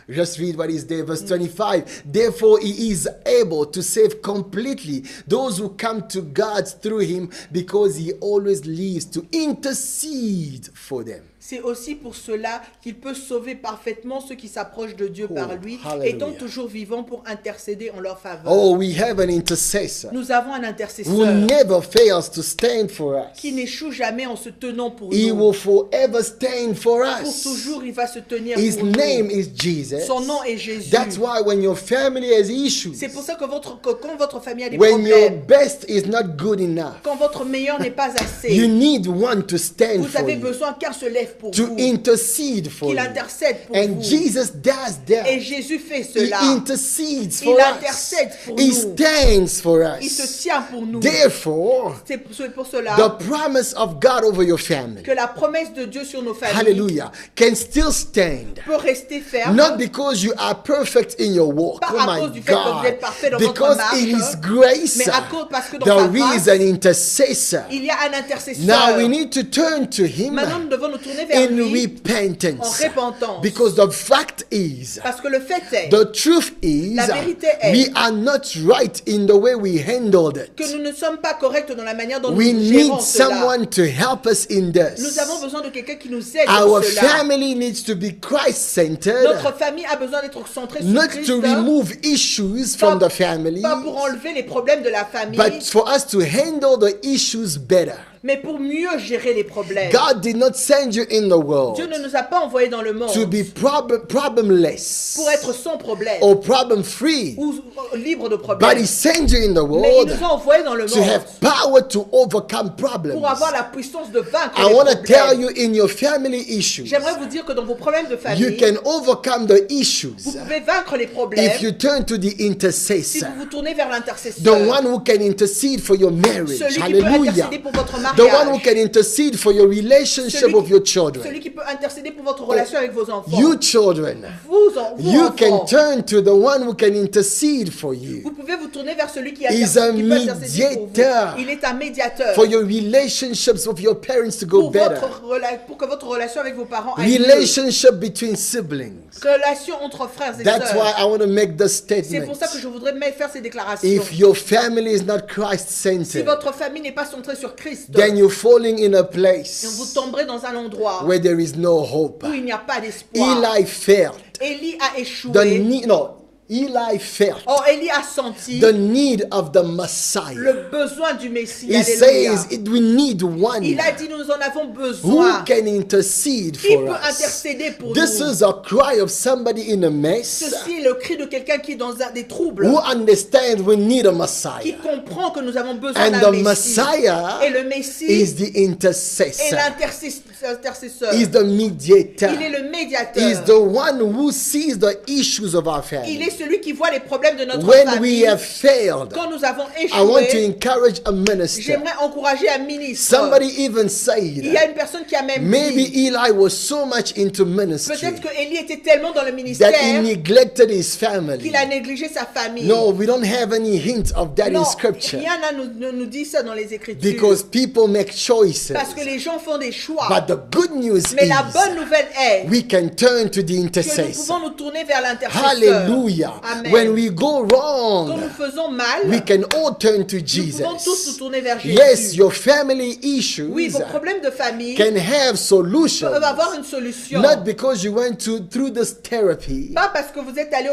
Just read what is there, verse 25. Therefore, he is able to save completely those who come to God through him, because he always lives to intercede for them. C'est aussi pour cela qu'il peut sauver parfaitement ceux qui s'approchent de Dieu par lui, hallelujah. étant toujours vivants pour intercéder en leur faveur. Oh, we have an intercessor Nous avons un who intercesseur never fails to stand for us. qui n'échoue jamais en se tenant pour He nous. will forever stand for Pour us. toujours, il va se tenir His pour name nous. is Jesus. Son nom est Jésus. That's why when your family has issues, C'est pour ça que quand votre famille a des when your problèmes, best is not good enough, quand votre meilleur n'est pas assez, you need one to stand vous for avez you, besoin qu'un se lève pour to vous, intercede for qu'il you. intercède pour And vous. Jesus does that. Et Jésus fait He cela. intercedes Il for us. intercède pour He nous. stands for Il se us. tient pour nous. Therefore, C'est pour cela the promise of God over your family, que la promesse de Dieu sur nos familles hallelujah, can still stand. peut rester ferme. Not because you are perfect in your walk, Pas oh à my cause du fait que vous God, êtes parfait dans votre because marche, in His grace mais à cause parce que dans there sa grâce, is an intercessor. il y a un intercesseur. Now we need to turn to Him Maintenant, nous devons nous tourner tourner vers in lui en repentance. repentance. Because the fact is, Parce que le fait est the truth is, La vérité est we are not right in the way we handled it. que nous ne sommes pas corrects dans la manière dont We nous need gérons cela. someone to help us in Nous avons this. besoin de quelqu'un qui nous aide Our dans cela. family needs to be Christ-centered, Notre famille a besoin d'être centrée sur not Christ. to remove issues from the family, Pas pour enlever les problèmes de la famille, but for us to handle the issues better. mais pour mieux gérer les problèmes. God did not send you in the world Dieu ne nous a pas envoyés dans le monde to be problemless pour être sans problème or problem-free, ou libre de but problèmes. He sent you in the Mais il world nous a envoyés dans le to monde have power to overcome problems. pour avoir la puissance de vaincre I les want to tell problèmes. you, in your family issues, J'aimerais vous dire que dans vos problèmes de you famille, can overcome the vous issues pouvez vaincre les problèmes if you turn to the si intercessor, vous vous tournez vers the l'intercesseur. one who can intercede for your marriage. Celui qui peut Hallelujah. intercéder pour votre The one who mariage. can intercede for your relationship Celui with your qui, children. celui qui peut intercéder pour votre relation avec vos enfants. You children, Vous you can enfants, turn to the one who can intercede for vous you, pouvez vous tourner vers celui qui, He's a qui peut intercéder pour mediator. vous. Il est un médiateur for your relationships with your parents to go pour, better. pour que votre relation avec vos parents aille mieux. Relationship between siblings. Relation entre frères et That's why sœurs. I want to make this C'est statement. pour ça que je voudrais faire ces déclarations. If your family is not Si Christ-centered, votre famille n'est pas centrée sur Christ, then you're falling in a vous place tomberez dans un endroit where there is no hope. où il n'y a pas d'espoir. Eli felt Élie a échoué. Eli felt Or, Élie a senti the need of the Messiah. le besoin du Messie. He Alléluia. says we need one Il a dit, nous en avons who besoin. can intercede Qui for peut us. intercéder pour This nous? is a cry of somebody in a mess Ceci est le cri de quelqu'un qui est dans des troubles, who understands we need a qui Messiah. comprend que nous avons besoin And d'un the Messie. Messiah Et le Messie is the est intercessor. l'intercesseur. He's the mediator. Il est le He's médiateur. the one who sees the issues of our Il family. est celui qui voit les problèmes de notre When we famille. have failed, Quand nous avons I want to échoué, encourage a minister. j'aimerais encourager un ministre. Somebody even Il y a said, une personne qui a même maybe dit, Eli was so much into ministry peut-être que Élie était tellement dans le that he ministère neglected his family. qu'il a négligé sa famille. No, we don't have any hint of that Non, in scripture rien ne nous dit ça dans les Écritures. because people make choices. Parce que les gens font des choix. But the good news Mais la bonne is nouvelle est we can turn to the que nous intercessor. pouvons nous tourner vers l'intercesseur. Hallelujah. Amen. When we go Quand wrong, nous faisons mal, we can all turn to nous pouvons tous nous Jesus. tourner vers Jésus. Yes, your family issues Oui, vos problèmes de famille can have solutions. peuvent avoir une solution. Not because you went through this therapy. Pas parce que vous êtes allé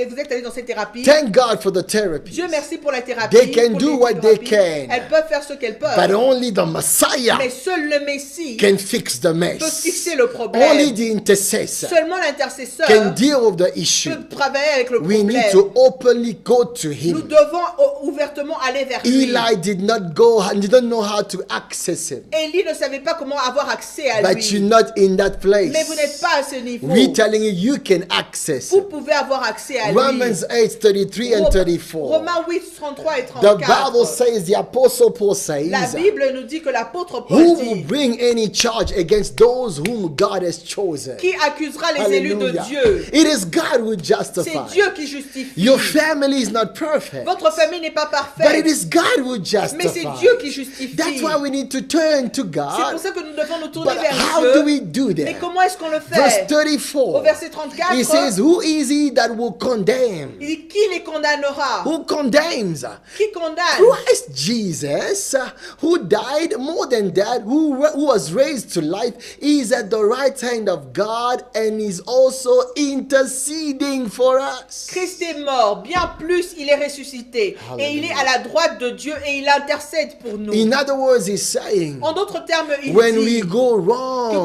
vous êtes allé dans cette thérapie. Thank God for the therapy. Dieu merci pour la thérapie. They can pour do les what they thérapies. can. Elles peuvent faire ce qu'elles peuvent. But only the Messiah Mais seul le Messie can fix the peut mess. fixer le Only problème. the intercessor Seulement l'intercesseur can deal with the issue. peut travailler avec le We need problème. to openly go to Nous him. devons ouvertement aller vers lui. Eli didn't know how to access him. Élie ne savait pas comment avoir accès à But lui. you're not in that place. Mais vous n'êtes pas à ce niveau. We're telling you, you can access Vous him. pouvez avoir accès à lui. Romans 8:33 and 34. Romains 8, 33 et The Bible 34. says, the Apostle Paul La says, Bible nous dit que l'apôtre Paul who will dit, bring any charge against those whom God has chosen? qui accusera les élus de Hallelujah. Dieu? It is God who C'est justifies. Dieu qui justifie. Your family is not perfect, Votre famille n'est pas but it parfaite, is God who mais c'est justifies. Dieu qui justifie. That's why we need to turn to C'est God. pour ça que nous devons nous tourner But vers how do we Dieu. do Mais that? comment est-ce qu'on le Verse fait? 34. Au verset 34, It says, who is he that will condemn? il dit, qui les condamnera? Who condemns? Qui condamne? Christ Jesus, who died, more than that, who was raised to life, is at the right hand of God and is also interceding for us. Christ est mort, bien plus il est ressuscité. Et il est à la droite de Dieu et il intercède pour nous. In other words, he's saying, En d'autres termes, il when dit we go que quand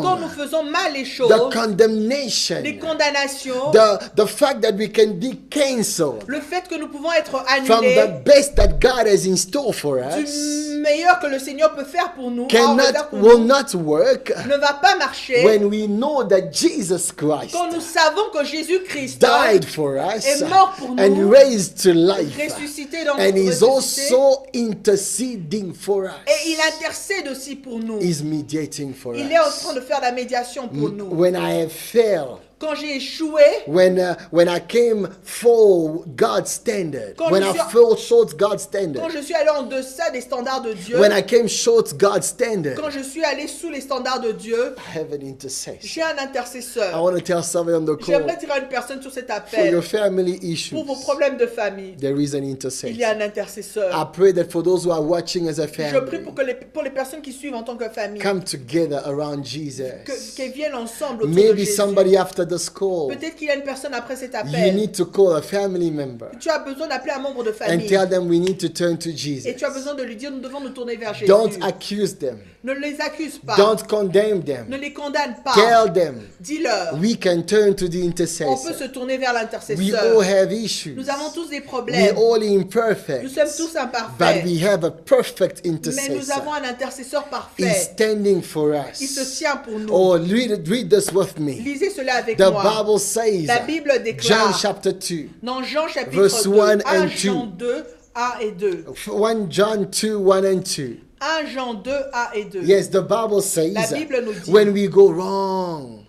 wrong, nous faisons mal les the choses, condemnation, les condamnations, the fact that we can be cancelled le fait que nous pouvons être from annulés the best that God has in store for us du meilleur que le Seigneur peut faire pour nous, en réserve pour will nous, not work ne va pas marcher when we know that Jesus Christ quand nous savons que Jésus-Christ died for us est mort pour nous, and raised to life, ressuscité dans and is ressuscité, also interceding for us. et il intercède aussi pour nous. Is mediating for Il est en us. train de faire la médiation pour nous. When I have failed, Quand j'ai échoué, when I came for God's standard, Quand when je I suis- fell short God's quand standard, je suis allé en deçà des standards de Dieu, when I came short God's standard, quand je suis allé sous les standards de Dieu, I have an intercessor. j'ai un I intercesseur. want to tell somebody on the call, J'aimerais dire à une personne sur cet for appel, your family issues, pour vos problèmes de famille, there is an il y a intercessor. un intercesseur. I pray that for those who are watching as a Je prie family, pour les personnes qui suivent en tant que famille, come together around Jesus. qu'elles viennent ensemble autour de Maybe Jésus. somebody after this call, Peut-être qu'il y a une personne après cet you appel. need to call a family member Tu as besoin d'appeler un membre de and famille. tell them we need to turn to Et Jesus. tu as besoin de lui dire, nous devons nous tourner vers Jésus. Don't accuse them. Ne les accuse pas. Don't condemn Ne them. les condamne pas. Tell them Dis-leur. we can turn to the On peut intercessor. se tourner vers We all l'intercesseur. have issues. Nous avons tous des We problèmes. all imperfect. Nous sommes tous But imparfaits. we have a perfect Mais nous avons intercessor. un intercesseur He's parfait. standing for Il se us. tient pour nous. Oh, read this with me. Lisez cela avec The moi. Bible says, La Bible John déclare chapter 2, dans Jean chapitre Verse 2, 1 1 and Jean 2, 1 et 2. 1 John 2, 1 and 2. 1 Jean 2, 1 et 2. Yes, the Bible says La Bible nous dit- when we go wrong,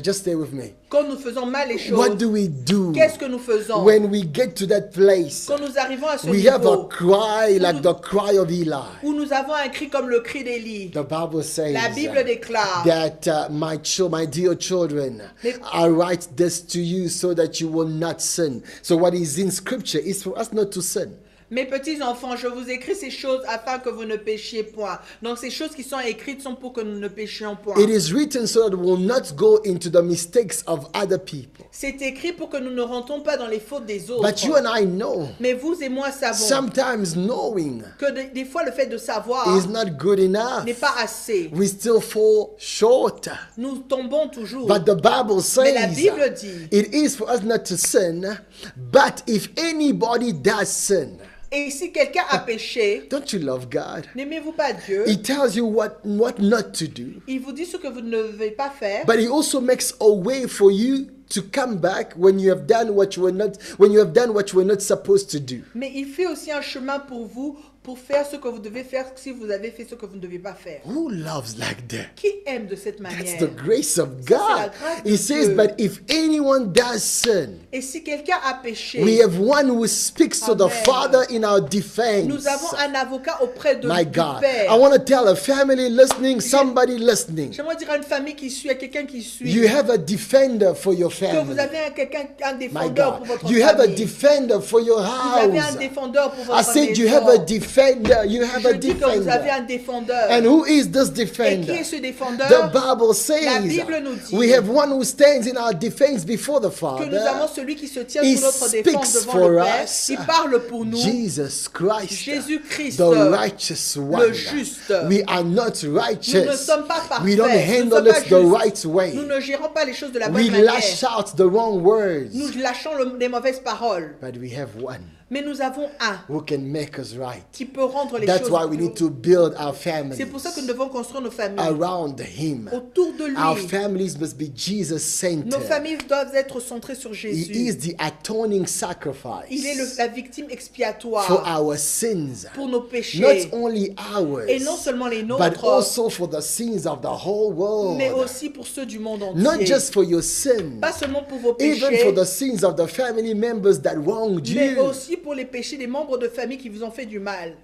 just stay with me. Quand nous faisons mal les choses, What do we do qu'est-ce que nous faisons? when we get to that place? Quand nous arrivons à ce We have a niveau cry like the cry of Eli. où nous avons un cri comme le cri d'Élie, The Bible says la Bible déclare that my dear children, Les- I write this to you so that you will not sin. So what is in scripture is for us not to sin. Mes petits enfants, je vous écris ces choses afin que vous ne péchiez point. Donc ces choses qui sont écrites sont pour que nous ne péchions point. It is written so that we will not go into the mistakes of other people. C'est écrit pour que nous ne rentrons pas dans les fautes des autres. But you and I know, Mais vous et moi savons sometimes knowing que des fois le fait de savoir is not good enough. n'est pas assez. We still fall short. Nous tombons toujours. But the Bible Mais la says Bible dit, it is for us not to sin, but if anybody does sin, et si quelqu'un a péché, don't you love God? n'aimez-vous pas Dieu? He tells you what not to do, Il vous dit ce que vous ne devez pas faire. but he also makes a way for you to come back when you have done what you were not supposed to do. Mais il fait aussi un chemin pour vous pour faire ce que vous devez faire si vous avez fait ce que vous ne devez pas faire. Who loves like that? Qui aime de cette That's manière? the grace of c'est la God. grâce de He says, Dieu. but if anyone does sin, Et si quelqu'un a péché, we have one who speaks to the Amen. Father in our defense. nous avons un avocat auprès de My du God. Père. I want to tell a family listening, somebody listening, J'aimerais dire à une famille qui suit, à quelqu'un qui suit, you have a defender for your que family. vous avez un My défendeur pour God. votre You have a famille. defender for your Vous avez un house. défendeur pour I votre said you maison. have a defender. You have a Je dis que vous avez defender. un défendeur. And who is this Et qui defender? est ce défendeur? The Bible says La Bible nous dit we have one who stands in our defense before the Que nous avons Father. celui qui se tient He sous notre speaks défense devant for le Père. us. Il parle pour nous. Jesus Christ, Jésus-Christ, the righteous one. juste. We are not Nous ne righteous. sommes pas parfaits. We don't Nous ne handle sommes pas it the justes. right way. Nous ne gérons pas les choses de la We bonne lash manière. out the wrong words. Nous lâchons les mauvaises paroles. But we have one Mais nous avons un who can make us right. qui peut rendre les That's choses. why we need to build our families C'est pour ça que nous devons construire nos familles around Him. autour de Our lui. families must be Nos Jesus-centered. familles doivent être centrées sur He Jésus. is the atoning Il est sacrifice la victime for expiatoire our sins. pour nos péchés. Not only ours, Et non seulement les but nôtres, also for the sins of the whole world. mais aussi pour ceux du monde Not entier. just for your sins, Pas seulement pour vos even péchés, for the sins of the family members that wronged mais you. aussi pour les péchés des membres de famille qui vous ont fait du mal.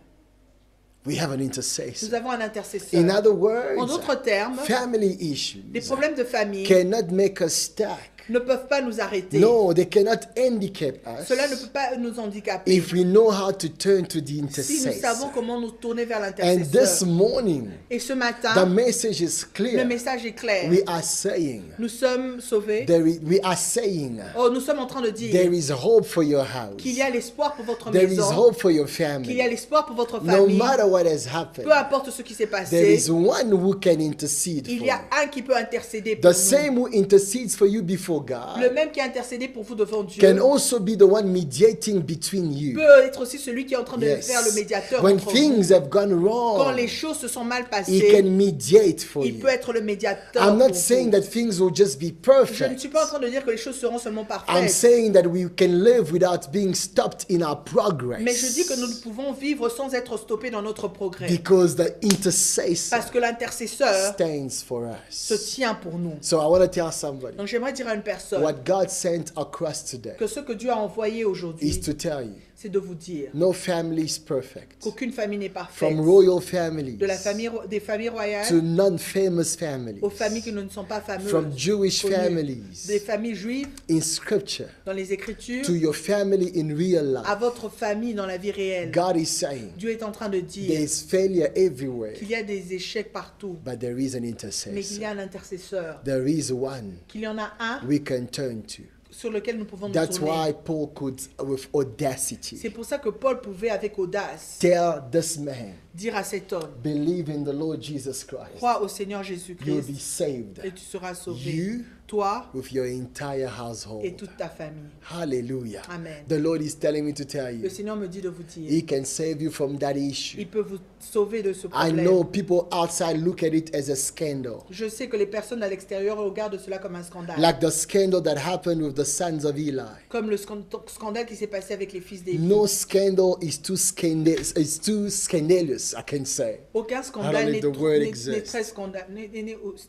We have an Nous intercessor. avons un intercesseur. In other En words, d'autres termes, family les issues problèmes de famille cannot make us stuck. ne peuvent pas nous arrêter. No, they cannot handicap us Cela ne peut pas nous handicaper. if we know how to turn to the Si nous savons intercessor. comment nous tourner vers And this l'intercesseur. morning, Et ce the matin, message is le clear. message est clair. We are saying, Nous sommes sauvés. we are saying, Oh, nous sommes en train de there dire is hope for your house. qu'il y a l'espoir pour votre There is maison, hope for your qu'il y a family. l'espoir pour votre No famille. matter what has happened, Peu importe ce qui s'est there passé, is one who can intercede il for y a you. un qui peut intercéder pour The nous. same who intercedes for you before Le God même qui a intercédé pour vous devant Dieu can also be the one mediating between you. peut être aussi celui qui est en train de Yes. faire le médiateur When entre vous. things have gone Quand wrong, les choses se sont mal He passées, can mediate for il you. peut être le médiateur I'm pour not saying vous. that things will just be Je ne perfect. suis pas en train de dire que les choses seront seulement I'm parfaites. saying that we can live without being stopped in our progress. Mais je dis que nous pouvons vivre sans être stoppés dans notre progrès. Because the intercessor Parce que l'intercesseur stands for se us. tient pour nous. So I want to tell somebody, Donc j'aimerais dire à une personne. what God sent across today Que ce que Dieu a envoyé is aujourd'hui, to tell you, c'est de vous dire no family is perfect. qu'aucune famille n'est parfaite. From royal families De la famille, des familles to royales non-famous families, aux familles qui ne sont pas fameuses. from Jewish connues. families Des familles juives in scripture dans les Écritures to your family in real à life. votre famille dans la vie réelle. God is saying Dieu est en train de dire there's failure everywhere, qu'il y a des échecs partout, but there is an mais qu'il y intercessor. a un intercesseur, There is one qu'il y en a un we can turn to. sur lequel nous pouvons nous That's tourner. why Paul could, with C'est audacity, pour ça que Paul pouvait avec audace tell this man, dire à cet homme, believe in the Lord Jesus Christ. crois au Seigneur You'll Jésus-Christ be saved. et tu seras sauvé, You toi with your entire et household. toute ta famille. Hallelujah. Amen. The Lord is telling me to tell Le you, Seigneur me dit de vous dire, He can save you from that issue. il peut vous sauver de ce I problème. know people outside look at it as a scandal. Je sais que les personnes à l'extérieur regardent cela comme un scandale. Like the scandal that happened with the sons of Eli. Comme le scandale qui s'est passé avec les fils d'Élie. No scandal is too scandalous. It's too scandalous, I can say. Aucun I scandale don't n'est think the word n'est exists. très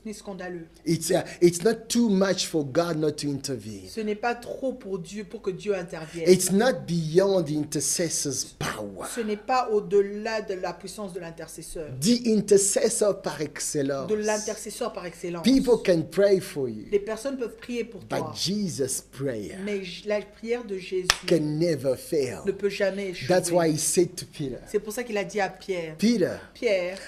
n'est scandaleux. It's not too much for God not to intervene. Ce n'est pas trop pour Dieu, pour que Dieu intervienne. It's not beyond the intercessor's power. Ce n'est pas au-delà de la puissance de l'intercesseur. The intercessor par excellence. De l'intercesseur par excellence. People can pray for you, Les personnes peuvent prier pour toi. but Jesus' prayer Mais la prière de Jésus can never fail. ne peut jamais échouer. That's why he said to Peter, C'est pour ça qu'il a dit à Pierre, Peter, Pierre,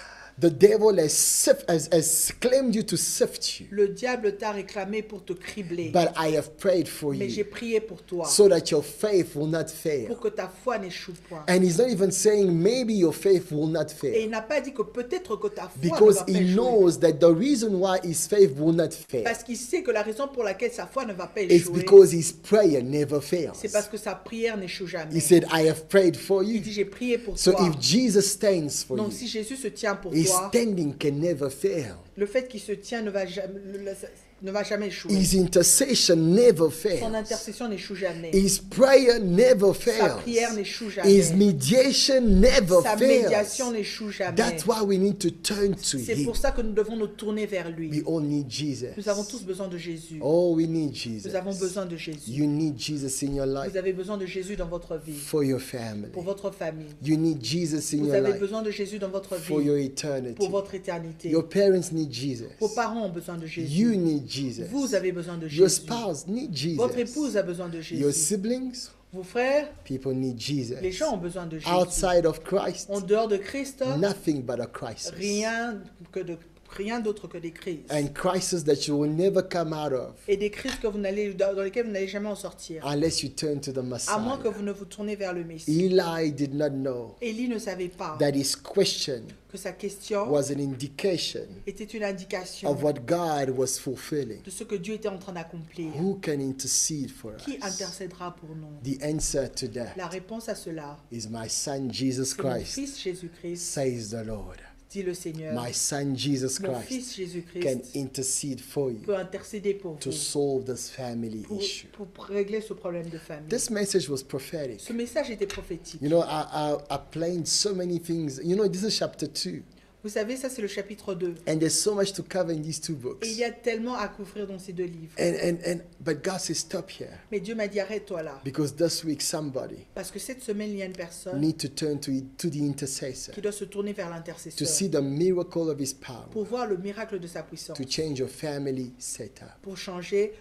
the devil has claimed you to sift you, le diable t'a réclamé pour te cribler. but I have prayed for Mais j'ai you prié pour toi, so that your faith will not fail. pour que ta foi n'échoue point. And he's not even saying maybe your faith will not Et fail, il n'a pas dit que peut-être que ta foi ne because va pas he échouer. knows that the reason why his faith will not fail Parce qu'il sait que la raison pour laquelle sa foi ne va pas is échouer, because his prayer never fails. c'est parce que sa prière n'échoue jamais. He said, I have prayed for Il you. dit, j'ai prié pour So toi. if Jesus stands for Donc you, si Jésus se tient pour his toi, standing can never fail. le fait qu'il se tient ne va jamais échouer. His intercession never Son fails. intercession n'échoue jamais. His prayer never Sa prière fails. n'échoue His jamais. mediation never Sa fails. médiation n'échoue jamais. That's why we need to turn to C'est him. pour ça que nous devons nous tourner vers We lui. all need Jesus. Nous avons tous besoin de Jésus. Oh, we need Jesus. Nous avons besoin de Jésus. You need Jesus in your life Vous avez besoin de Jésus dans votre vie, for your family. pour votre famille. You need Jesus in Vous your avez life besoin de Jésus dans votre for your vie, eternity. pour votre éternité. Your parents need Jesus. Vos parents ont besoin de You Jésus. need Jesus. Vous avez besoin de Your Jésus. spouse need Votre Jesus. épouse a besoin de Your Jésus. siblings, Vos frères, people need les Jesus. gens ont besoin de Jésus. Outside of Christ, En dehors de Christ, nothing but a crisis. rien d'autre que des crises. And crisis that you will never come out of Et des crises dans lesquelles vous n'allez jamais en sortir. unless you turn to the À moins Messiah. que vous ne vous tournez vers le Messie. Eli did not know Élie ne savait pas that his question que sa question was an indication était une indication of what God was fulfilling. de ce que Dieu était en train d'accomplir. Who can intercede for Qui us? intercédera pour nous? The answer to that La réponse à cela, is my son Jesus c'est mon Christ, fils Jésus-Christ, says the Lord. dit le Seigneur. My son Jesus Mon Christ fils can Jésus-Christ intercede for you peut intercéder pour to vous, solve this family issue. pour régler ce problème de famille. This message was prophetic. Ce message était prophétique. You know, I planned so many things. You know, this is chapter 2. Vous savez, ça c'est le chapitre 2. And there's so much to cover in these two books. Et il y a tellement à couvrir dans ces deux livres. But God says, stop here. Mais Dieu m'a dit, arrête-toi là. Because this week somebody Parce que cette semaine, il y a une personne need to turn to the intercessor qui doit se tourner vers to l'intercesseur see the miracle of his power, pour voir le miracle de sa puissance, to change your family setup. pour changer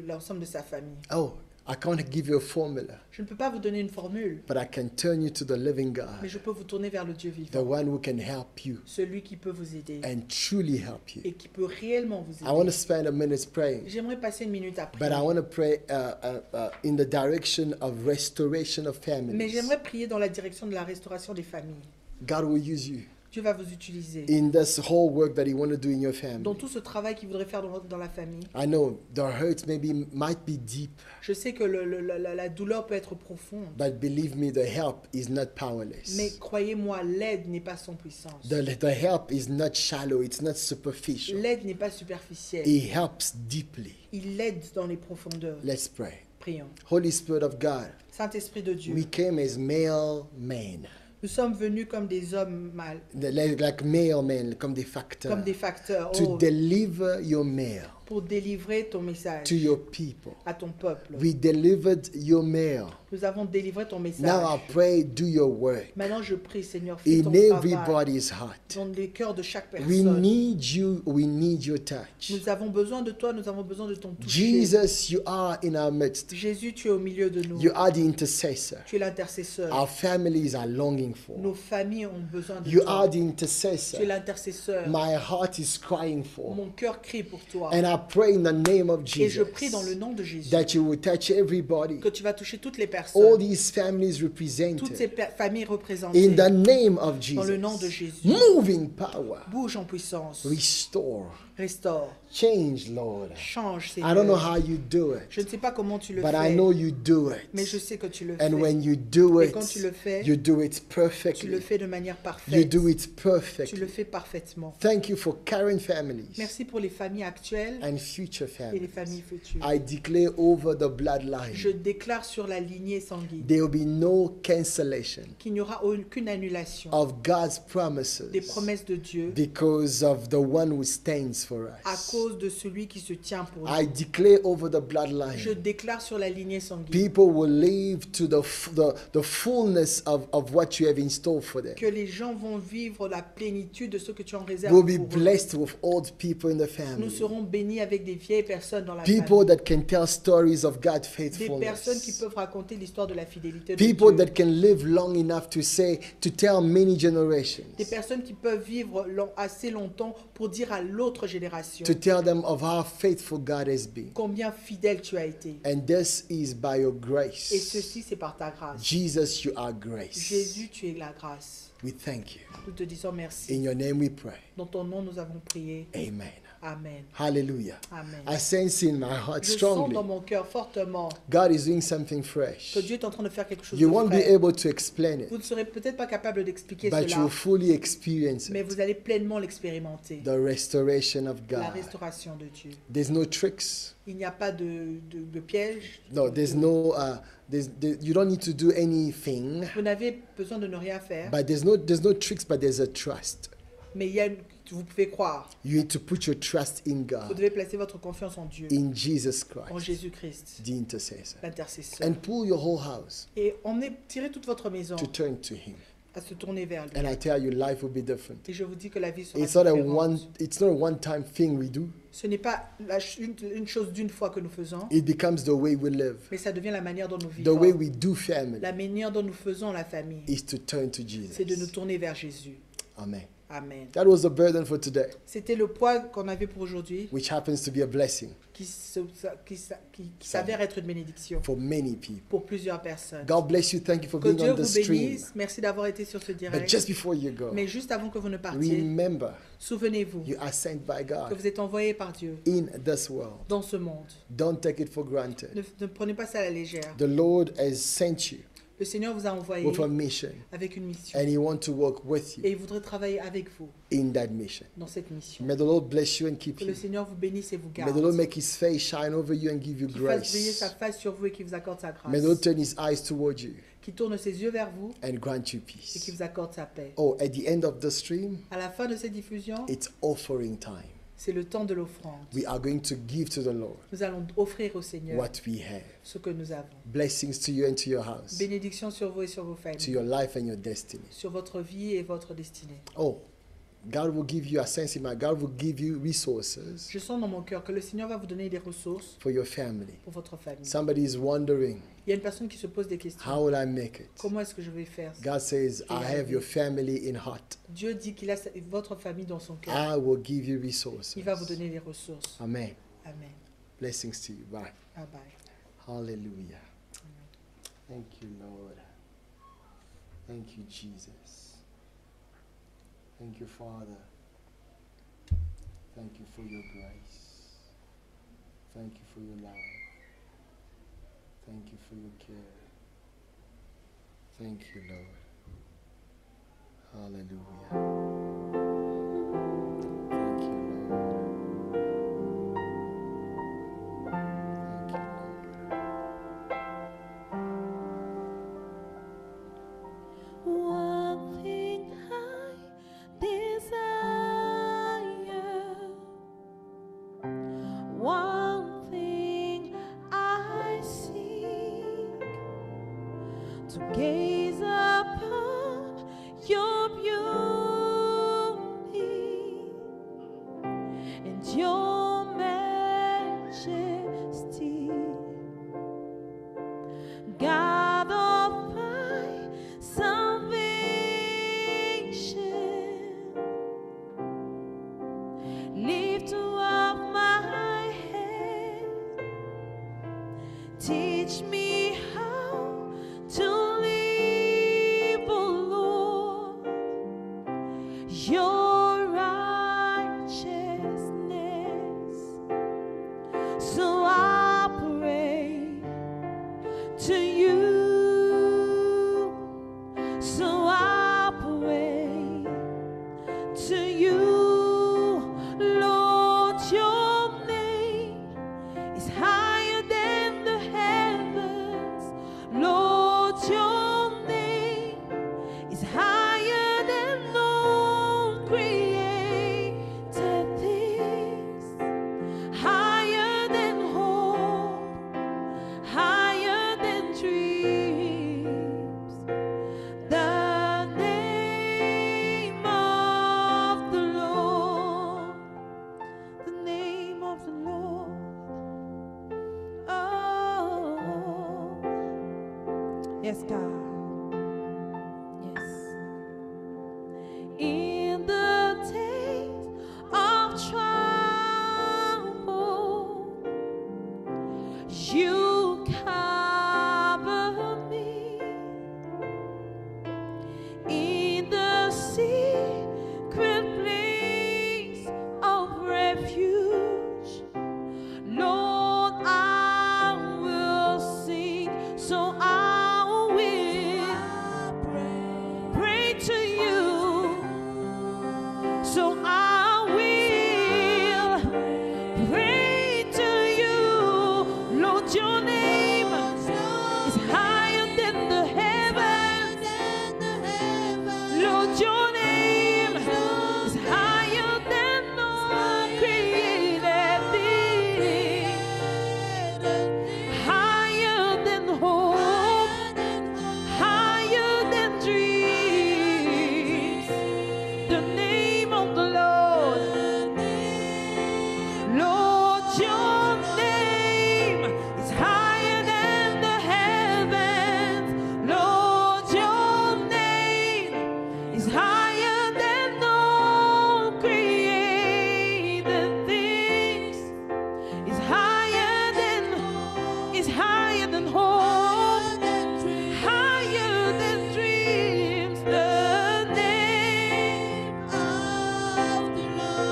l'ensemble de sa famille. Oh, I can't give you a formula, Je ne peux pas vous donner une formule, but I can turn you to the living mais God, je peux vous tourner vers le Dieu the vivant, one who can help you celui qui peut vous aider and truly help you. et qui peut réellement vous I want to aider. spend a minute praying, J'aimerais passer une minute après, but I want to pray in the direction of restoration of mais families. j'aimerais prier dans la direction de la restauration des familles. God will use you Dieu va vous utiliser in this whole work that He want to do in your family. dans tout ce travail qu'il voudrait faire dans la famille. I know the hurt might be deep, Je sais que la douleur peut être profonde, but believe me, the help is not powerless. mais croyez-moi, l'aide n'est pas sans puissance. The help is not shallow, it's not superficial. L'aide n'est pas superficielle. It helps deeply. Il aide dans les profondeurs. Let's pray. Prions. Holy Spirit of God, Saint-Esprit de Dieu, we came as male men, nous sommes venus comme des hommes mâles, like male men, comme des facteurs, comme des facteurs, to deliver your mail, pour délivrer ton message to your people. à ton peuple. We delivered your mail. Nous avons délivré ton message. Now I pray, do your work Maintenant, je prie, Seigneur, fais ton in travail everybody's heart. dans les cœurs de chaque We personne. need you. We need your touch. Nous avons besoin de toi, nous avons besoin de ton toucher. Jesus, you are in our midst. Jésus, tu es au milieu de nous. You are the intercessor. Tu es l'intercesseur. Our families are longing Nos for. familles ont besoin de You toi. are the Tu es intercessor. l'intercesseur. My heart is crying for. Mon cœur crie pour toi. And I pray in the name of Et je prie dans le Jesus nom de Jésus that you will touch everybody. que tu vas toucher toutes les All personnes, these families toutes ces represented. familles In représentées. the name of Dans le nom de Jesus. Jésus. Move in power. Bouge en puissance. Restore. Restaure. Change, Lord. Change, I don't know Seigneur. how you do Je it, ne sais pas comment tu le but I fais, know you do mais je it. sais que tu le And fais. when you do Et it, quand tu le fais, you do it Tu le perfectly. fais de manière You parfaite. do it Tu le perfectly. fais parfaitement. Thank you for current families Merci pour les familles actuelles and future et les familles families. futures. I declare over the Je bloodline, déclare sur la lignée sanguine there will be no cancellation qu'il n'y aura aucune annulation of God's des promises promesses de Dieu because of the one who stands for à us. cause de celui qui se tient pour I nous. declare over the Je bloodline, déclare sur la lignée sanguine people will live to the fullness of what you have in store for them. que les gens vont vivre la plénitude de ce que tu en réserves We'll be pour eux. blessed with old people in the Nous family. serons bénis avec des vieilles personnes dans la People famille. that can tell stories of God's Des personnes qui faithfulness. peuvent raconter l'histoire de la fidélité de People Dieu. that can live long enough to tell many generations, Des personnes qui peuvent vivre assez longtemps pour dire à l'autre génération to tell them of how faithful God has been. combien fidèle tu as été. And this is by your Et grace. ceci, c'est par ta grâce. Jesus, you are grace. Jésus, tu es la grâce. We thank you. Nous te disons merci. In your name we pray. Dans ton nom, nous avons prié. Amen. Amen. Hallelujah. Amen. I sense in my heart Je sens dans strongly mon cœur fortement God is doing something fresh. que Dieu est en train de faire quelque chose You de won't be frais. able to explain Vous it, ne serez peut-être pas capable d'expliquer but cela, you'll fully experience mais it. vous allez pleinement l'expérimenter. The restoration of La God. restauration de Dieu. There's no tricks. Il n'y a pas de piège. No, there's no. You don't need to do anything. Vous n'avez besoin de ne rien faire, But there's no tricks. But there's a trust. mais vous pouvez croire. You need to put your trust in Vous God, devez placer votre confiance en Dieu, in Jesus en Christ, Jésus-Christ, the intercessor, l'intercesseur. and pull your whole house Et tirez toute votre maison to turn to Him. à se tourner vers lui. And I tell you, life will be different. Et je vous dis que la vie sera It's not différente. It's not a one-time thing we do. Ce n'est pas une chose d'une fois que nous faisons, It becomes the way we live. mais ça devient la manière dont nous The way vivons. we do family La manière dont nous faisons la famille, is to turn to c'est de nous Jesus. tourner vers Jésus. Amen. Amen. That was the burden for today, C'était le poids qu'on avait pour aujourd'hui, which happens to be a blessing qui s'avère être une bénédiction for many people. pour plusieurs personnes. God bless you. Thank you for Que being Dieu on the vous stream. bénisse. Merci d'avoir été sur ce But direct. just before you go, Mais juste avant que vous ne partiez, remember souvenez-vous you are sent by que God vous êtes envoyé par Dieu in this world. dans ce monde. Don't take it for granted. Ne prenez pas ça à la légère. The Lord has sent you Le Seigneur vous a envoyé with a mission, avec une mission. and He wants to work with Et you il voudrait travailler avec vous in that mission. dans cette mission. May the Lord bless you and keep Que you. le Seigneur vous bénisse et vous May the Lord garde. make His face shine over you and give you Qu'il fasse briller grace. sa face sur vous et qu'il vous accorde sa May the Lord grâce. turn His eyes towards you Qu'il tourne ses yeux vers vous and grant you et qu'il peace. vous accorde sa paix. Oh, at the end of the stream, À la fin de cette diffusion, it's offering time. c'est le temps de l'offrande. We are going to give to the Lord Nous allons offrir au Seigneur what we have. ce que nous avons. Blessings to you and to your house, Bénédiction sur vous et sur vos to familles, your life and your destiny. sur votre vie et votre destinée. Oh, God will give you a sense in my God will give you resources Je sens dans mon cœur que le Seigneur va vous donner des ressources for your family. pour votre famille. Somebody is wondering, Il y a une personne qui se pose des questions. how will I make it? Comment est-ce que je vais faire? God says, I have your family in heart. Dieu dit qu'il a votre famille dans son cœur. I will give you resources. Il va vous donner les ressources. Amen. Amen. Blessings to you. Bye. Bye bye. Hallelujah. Thank you, Lord. Thank you, Jesus. Thank you, Father. Thank you for your grace. Thank you for your love. Thank you for your care. Thank you, Lord. Hallelujah. Thank you, Lord. Thank you, Lord. One thing I desire, to gaze upon your beauty and your majesty, God of my salvation. Lift up my head, teach me how to live, oh Lord, your righteousness. So I pray to you, so I pray to you, Lord. Your name is higher than the heavens, Lord. Your name is higher than all created things, higher than hope, higher than dreams. The name of the Lord, the name of the Lord. Oh, yes, God. Yes. In the days of trouble, you cover me. In the secret place of refuge, Lord, I will sing. So I will pray to you. So I will pray to you, Lord. Your name is higher than the heavens, Lord. Your name is higher than all created things, higher than hope, higher than dreams. The name of the Lord, Lord. Your name is higher than the heavens, Lord. Your name is higher than all created things, is higher than hope, higher than dreams.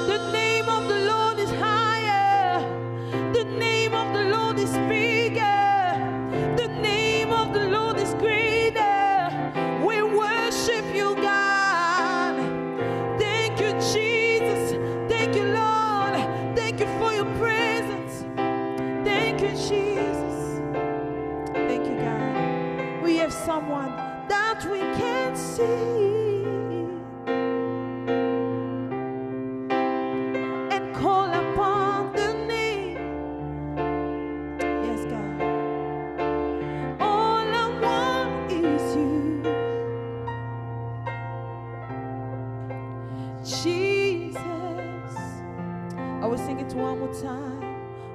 The name of the Lord is higher. The name of the Lord is bigger. The name of the Lord is greater. We worship you, God. Thank you, Jesus. Thank you, Lord. Thank you for your presence. Thank you, Jesus. Thank you, God. We have someone that we can see and call upon the name. Yes, God. All I want is you, Jesus. I will sing it one more time.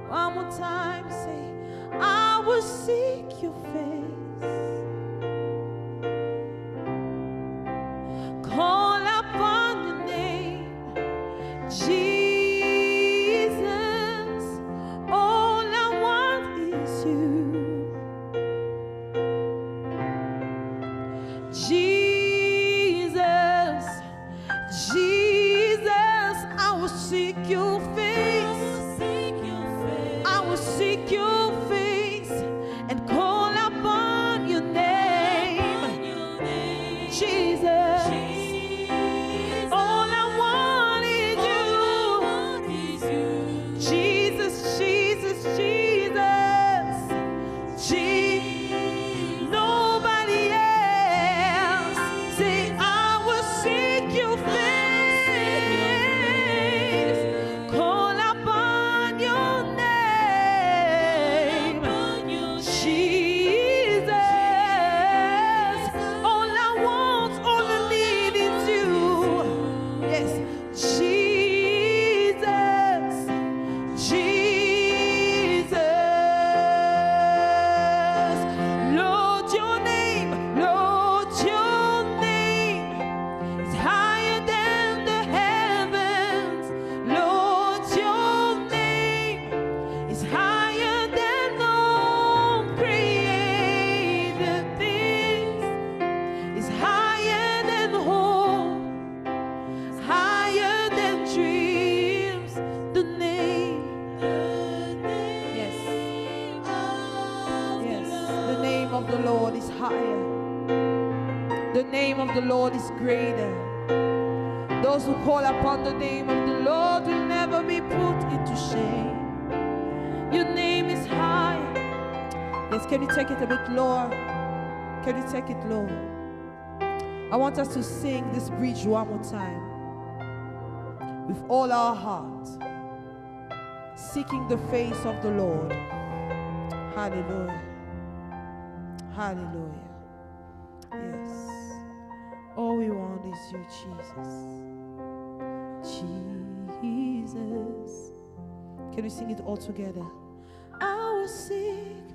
One more time. Say, I will seek your face. Call upon your name, Jesus. All I want is you, Jesus. Jesus, I will seek your face. I will seek your face and call upon your name, Jesus. All I want is you, Jesus, Jesus, Jesus. Nobody else. Say, I will seek your face. Call higher. The name of the Lord is greater. Those who call upon the name of the Lord will never be put into shame. Your name is high. Yes, can you take it a bit lower? Can you take it lower? I want us to sing this bridge one more time. With all our heart. Seeking the face of the Lord. Hallelujah. Hallelujah. Yes. All we want is you, Jesus. Jesus. Can we sing it all together? I will seek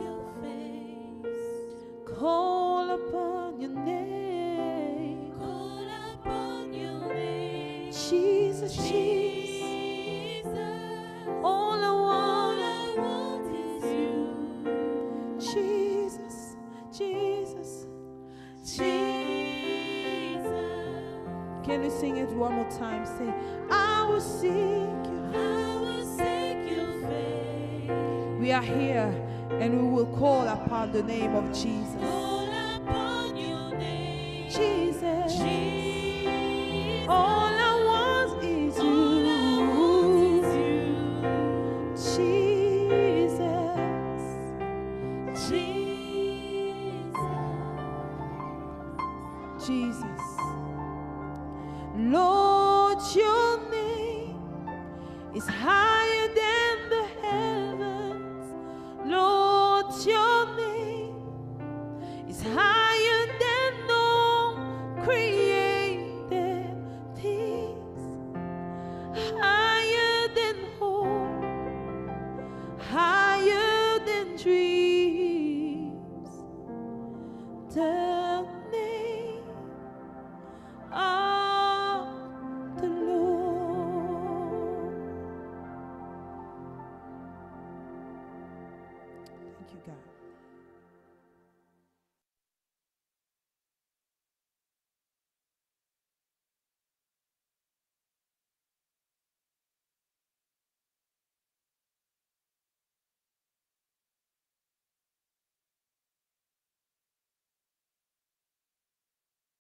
your face. Call upon your name. Call upon your name. Jesus, Jesus. All I want is you. Jesus, Jesus. Jesus. Can we sing it one more time? Say, I will seek you. I will seek your face. We are here and we will call upon the name of Jesus. Call upon your name. Jesus. Jesus. All I want is you. Jesus. Jesus. Lord, your name is higher than the heavens. Lord, your name is higher than all created things.